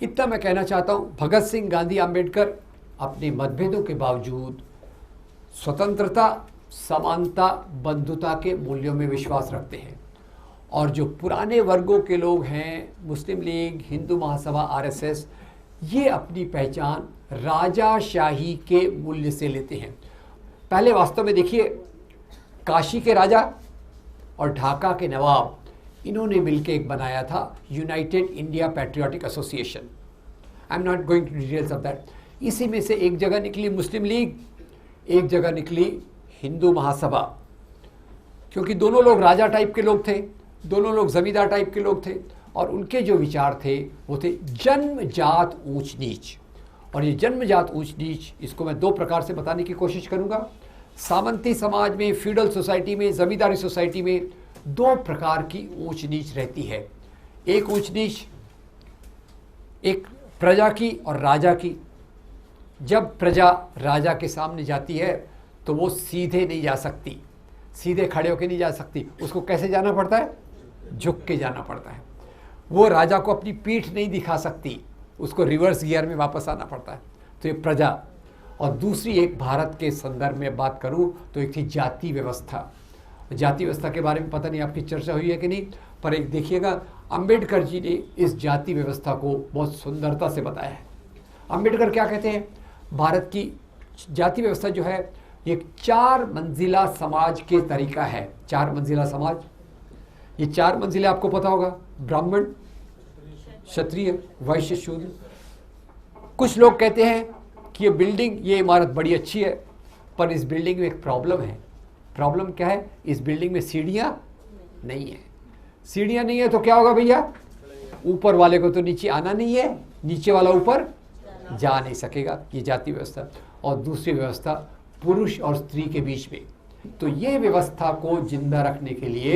इतना मैं कहना चाहता हूँ, भगत सिंह, गांधी, आम्बेडकर अपने मतभेदों के बावजूद स्वतंत्रता, समानता, बंधुता के मूल्यों में विश्वास रखते हैं। और जो पुराने वर्गों के लोग हैं, मुस्लिम लीग, हिंदू महासभा, आरएसएस, ये अपनी पहचान राजाशाही के मूल्य से लेते हैं। पहले वास्तव में देखिए, काशी के राजा और ढाका के नवाब, इन्होंने मिलकर एक बनाया था United India Patriotic Association. I am not going to details of that. इसी में से एक जगह निकली मुस्लिम लीग, एक जगह निकली हिंदू महासभा, क्योंकि दोनों लोग राजा टाइप के लोग थे, दोनों लोग जमींदार टाइप के लोग थे, और उनके जो विचार थे वो थे जन्मजात ऊंच नीच। और ये जन्मजात ऊंच नीच, इसको मैं दो प्रकार से बताने की कोशिश करूंगा। सामंती समाज में, फ्यूडल सोसाइटी में, जमींदारी सोसाइटी में दो प्रकार की ऊंच नीच रहती है। एक ऊंच नीच एक प्रजा की और राजा की। जब प्रजा राजा के सामने जाती है तो वो सीधे नहीं जा सकती, सीधे खड़े होकर नहीं जा सकती, उसको कैसे जाना पड़ता है? झुक के जाना पड़ता है। वो राजा को अपनी पीठ नहीं दिखा सकती, उसको रिवर्स गियर में वापस आना पड़ता है। तो ये प्रजा। और दूसरी, एक भारत के संदर्भ में बात करूं तो एक थी जाति व्यवस्था। जाति व्यवस्था के बारे में पता नहीं आपकी चर्चा हुई है कि नहीं, पर एक देखिएगा, अंबेडकर जी ने इस जाति व्यवस्था को बहुत सुंदरता से बताया है। अंबेडकर क्या कहते हैं? भारत की जाति व्यवस्था जो है एक 4 मंजिला समाज के तरीका है। 4 मंजिला समाज। ये 4 मंजिले आपको पता होगा, ब्राह्मण, क्षत्रिय, वैश्य, शूद्र। कुछ लोग कहते हैं कि ये बिल्डिंग, ये इमारत बड़ी अच्छी है, पर इस बिल्डिंग में एक प्रॉब्लम है। प्रॉब्लम क्या है? इस बिल्डिंग में सीढ़ियाँ नहीं है। सीढ़ियाँ नहीं है तो क्या होगा भैया? ऊपर वाले को तो नीचे आना नहीं है, नीचे वाला ऊपर जा नहीं सकेगा। ये जाति व्यवस्था। और दूसरी व्यवस्था पुरुष और स्त्री के बीच में। तो ये व्यवस्था को जिंदा रखने के लिए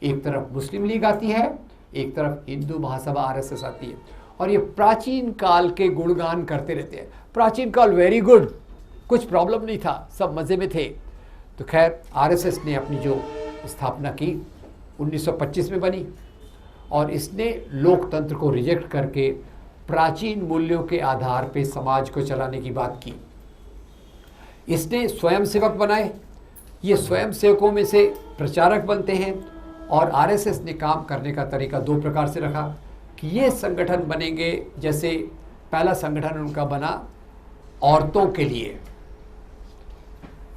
एक तरफ मुस्लिम लीग आती है, एक तरफ हिंदू महासभा आरएसएस आती है, और ये प्राचीन काल के गुणगान करते रहते हैं। प्राचीन काल वेरी गुड, कुछ प्रॉब्लम नहीं था, सब मज़े में थे। तो खैर आरएसएस ने अपनी जो स्थापना की 1925 में बनी, और इसने लोकतंत्र को रिजेक्ट करके प्राचीन मूल्यों के आधार पे समाज को चलाने की बात की। इसने स्वयंसेवक बनाए। ये स्वयंसेवकों में से प्रचारक बनते हैं। और आरएसएस ने काम करने का तरीका 2 प्रकार से रखा कि ये संगठन बनेंगे, जैसे पहला संगठन उनका बना औरतों के लिए।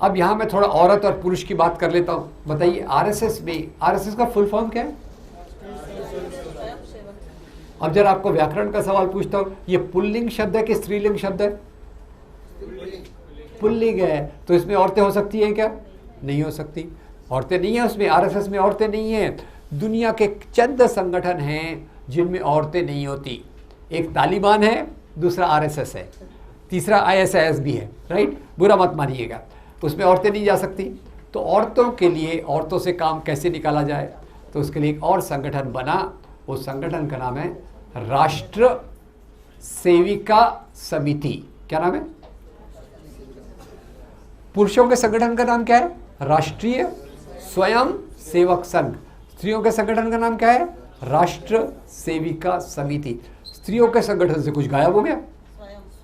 अब यहाँ मैं थोड़ा औरत और पुरुष की बात कर लेता हूँ। बताइए, आरएसएस में, आरएसएस का फुल फॉर्म क्या है? अब जरा आपको व्याकरण का सवाल पूछता हूँ, ये पुल्लिंग शब्द है कि स्त्रीलिंग शब्द है? पुल्लिंग है। तो इसमें औरतें हो सकती हैं क्या? नहीं हो सकती। औरतें नहीं है उसमें, आरएसएस में औरतें नहीं हैं। दुनिया के चंद संगठन हैं जिनमें औरतें नहीं होती। एक तालिबान है, दूसरा आरएसएस है, तीसरा आईएसआईएस भी है, राइट? बुरा मत मानिएगा, उसमें औरतें नहीं जा सकती। तो औरतों के लिए, औरतों से काम कैसे निकाला जाए, तो उसके लिए एक और संगठन बना। उस संगठन का नाम है राष्ट्र सेविका समिति। क्या नाम है? पुरुषों के संगठन का नाम क्या है? राष्ट्रीय स्वयं सेवक संघ। स्त्रियों के संगठन का नाम क्या है? राष्ट्र सेविका समिति। स्त्रियों के संगठन से कुछ गायब हो गया।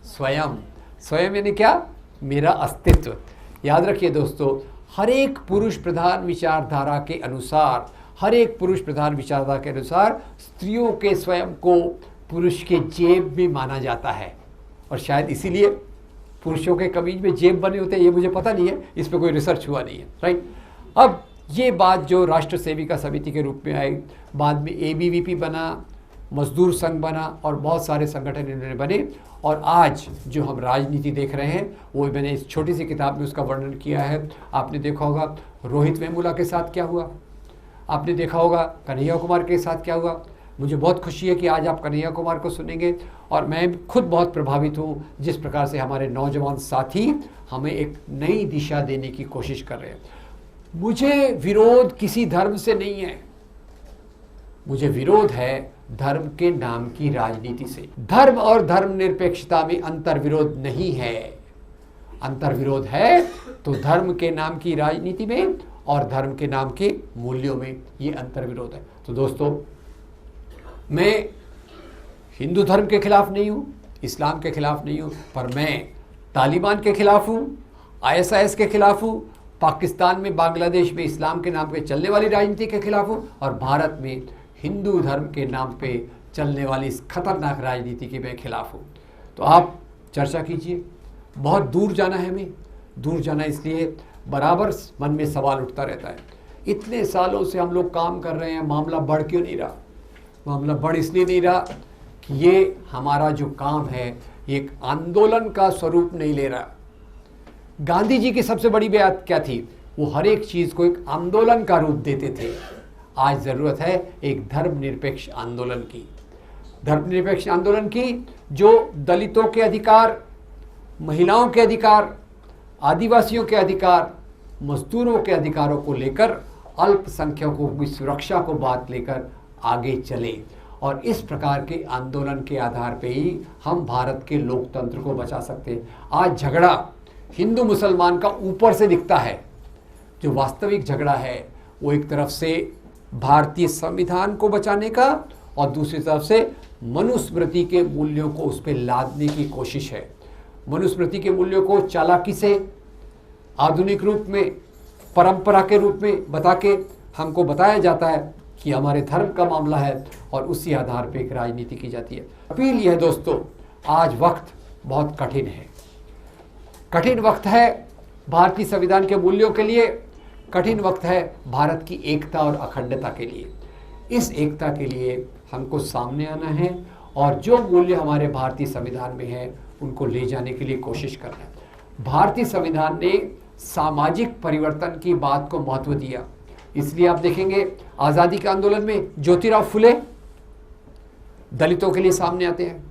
स्वयं। स्वयं यानी क्या? मेरा अस्तित्व। याद रखिए दोस्तों, हर एक पुरुष प्रधान विचारधारा के अनुसार, हर एक पुरुष प्रधान विचारधारा के अनुसार स्त्रियों के स्वयं को पुरुष के जेब में माना जाता है। और शायद इसीलिए पुरुषों के कमीज में जेब बने होते हैं, ये मुझे पता नहीं है, इस पर कोई रिसर्च हुआ नहीं है, राइट? अब ये बात जो राष्ट्र सेविका समिति के रूप में आई, बाद में एबीवीपी बना, मजदूर संघ बना और बहुत सारे संगठन इन्होंने बने। और आज जो हम राजनीति देख रहे हैं वो मैंने इस छोटी सी किताब में उसका वर्णन किया है। आपने देखा होगा रोहित वेमुला के साथ क्या हुआ, आपने देखा होगा कन्हैया कुमार के साथ क्या हुआ। मुझे बहुत खुशी है कि आज आप कन्हैया कुमार को सुनेंगे और मैं खुद बहुत प्रभावित हूँ जिस प्रकार से हमारे नौजवान साथी हमें एक नई दिशा देने की कोशिश कर रहे हैं। मुझे विरोध किसी धर्म से नहीं है, मुझे विरोध है धर्म के नाम की राजनीति से। धर्म और धर्मनिरपेक्षता में अंतर्विरोध नहीं है, अंतर्विरोध है तो धर्म के नाम की राजनीति में और धर्म के नाम के मूल्यों में, ये अंतर्विरोध है। तो दोस्तों, मैं हिंदू धर्म के खिलाफ नहीं हूँ, इस्लाम के खिलाफ नहीं हूँ, पर मैं तालिबान के खिलाफ हूँ, ISIS के खिलाफ हूँ, पाकिस्तान में बांग्लादेश में इस्लाम के नाम पे चलने वाली राजनीति के खिलाफ हूँ, और भारत में हिंदू धर्म के नाम पे चलने वाली इस खतरनाक राजनीति के मैं खिलाफ हूँ। तो आप चर्चा कीजिए। बहुत दूर जाना है हमें, दूर जाना इसलिए बराबर मन में सवाल उठता रहता है, इतने सालों से हम लोग काम कर रहे हैं, मामला बढ़ क्यों नहीं रहा? मामला बढ़ इसलिए नहीं रहा कि ये हमारा जो काम है एक आंदोलन का स्वरूप नहीं ले रहा। गांधी जी की सबसे बड़ी बात क्या थी? वो हर एक चीज़ को एक आंदोलन का रूप देते थे। आज ज़रूरत है एक धर्मनिरपेक्ष आंदोलन की, धर्मनिरपेक्ष आंदोलन की जो दलितों के अधिकार, महिलाओं के अधिकार, आदिवासियों के अधिकार, मजदूरों के अधिकारों को लेकर, अल्पसंख्यकों की सुरक्षा को बात लेकर आगे चले। और इस प्रकार के आंदोलन के आधार पे ही हम भारत के लोकतंत्र को बचा सकते हैं। आज झगड़ा हिंदू मुसलमान का ऊपर से दिखता है, जो वास्तविक झगड़ा है वो एक तरफ से भारतीय संविधान को बचाने का और दूसरी तरफ से मनुस्मृति के मूल्यों को उस पर लादने की कोशिश है। मनुस्मृति के मूल्यों को चालाकी से आधुनिक रूप में, परंपरा के रूप में बता के हमको बताया जाता है कि हमारे धर्म का मामला है और उसी आधार पे एक राजनीति की जाती है। अपील यह है दोस्तों, आज वक्त बहुत कठिन है, कठिन वक्त है भारतीय संविधान के मूल्यों के लिए, कठिन वक्त है भारत की एकता और अखंडता के लिए। इस एकता के लिए हमको सामने आना है और जो मूल्य हमारे भारतीय संविधान में है उनको ले जाने के लिए कोशिश करना है। भारतीय संविधान ने सामाजिक परिवर्तन की बात को महत्व दिया, इसलिए आप देखेंगे आज़ादी के आंदोलन में ज्योतिराव फुले दलितों के लिए सामने आते हैं,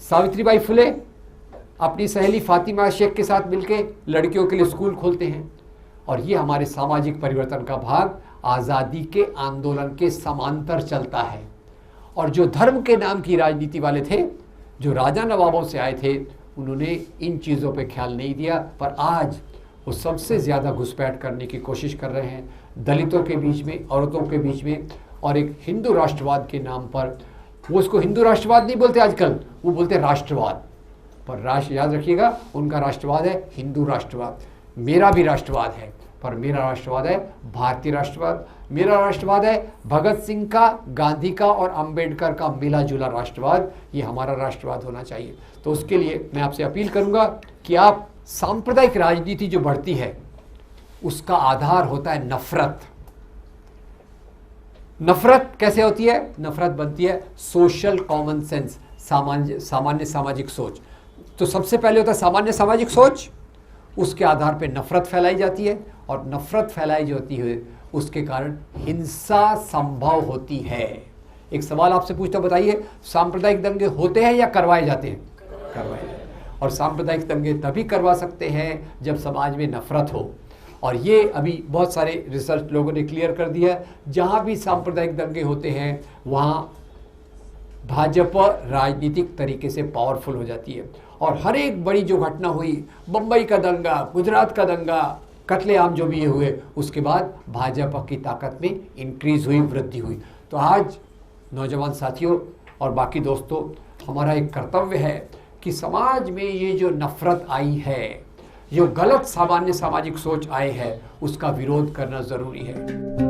सावित्रीबाई फुले अपनी सहेली फातिमा शेख के साथ मिलकर लड़कियों के लिए स्कूल खोलते हैं। और ये हमारे सामाजिक परिवर्तन का भाग आज़ादी के आंदोलन के समांतर चलता है। और जो धर्म के नाम की राजनीति वाले थे, जो राजा नवाबों से आए थे, उन्होंने इन चीज़ों पे ख्याल नहीं दिया, पर आज वो सबसे ज़्यादा घुसपैठ करने की कोशिश कर रहे हैं दलितों के बीच में, औरतों के बीच में, और एक हिंदू राष्ट्रवाद के नाम पर। वो उसको हिंदू राष्ट्रवाद नहीं बोलते आजकल, वो बोलते राष्ट्रवाद। पर राष्ट्र, याद रखिएगा, उनका राष्ट्रवाद है हिंदू राष्ट्रवाद। मेरा भी राष्ट्रवाद है, पर मेरा राष्ट्रवाद है भारतीय राष्ट्रवाद। मेरा राष्ट्रवाद है भगत सिंह का, गांधी का और अंबेडकर का मिला जुला राष्ट्रवाद। ये हमारा राष्ट्रवाद होना चाहिए। तो उसके लिए मैं आपसे अपील करूंगा कि आप, सांप्रदायिक राजनीति जो बढ़ती है उसका आधार होता है नफरत। नफरत कैसे होती है? नफरत बनती है सोशल कॉमन सेंस, सामान्य सामाजिक सोच। तो सबसे पहले होता है सामान्य सामाजिक सोच, उसके आधार पे नफरत फैलाई जाती है, और नफरत फैलाई जो होती है उसके कारण हिंसा संभव होती है। एक सवाल आपसे पूछता, बताइए, सांप्रदायिक दंगे होते हैं या करवाए जाते हैं? करवाए जाते हैं। और सांप्रदायिक दंगे तभी करवा सकते हैं जब समाज में नफरत हो। और ये अभी बहुत सारे रिसर्च लोगों ने क्लियर कर दिया है, जहाँ भी सांप्रदायिक दंगे होते हैं वहाँ भाजपा राजनीतिक तरीके से पावरफुल हो जाती है। और हर एक बड़ी जो घटना हुई, बम्बई का दंगा, गुजरात का दंगा, कत्लेआम जो भी ये हुए, उसके बाद भाजपा की ताकत में इंक्रीज हुई, वृद्धि हुई। तो आज नौजवान साथियों और बाकी दोस्तों, हमारा एक कर्तव्य है कि समाज में ये जो नफरत आई है, जो गलत सामान्य सामाजिक सोच आए है, उसका विरोध करना ज़रूरी है।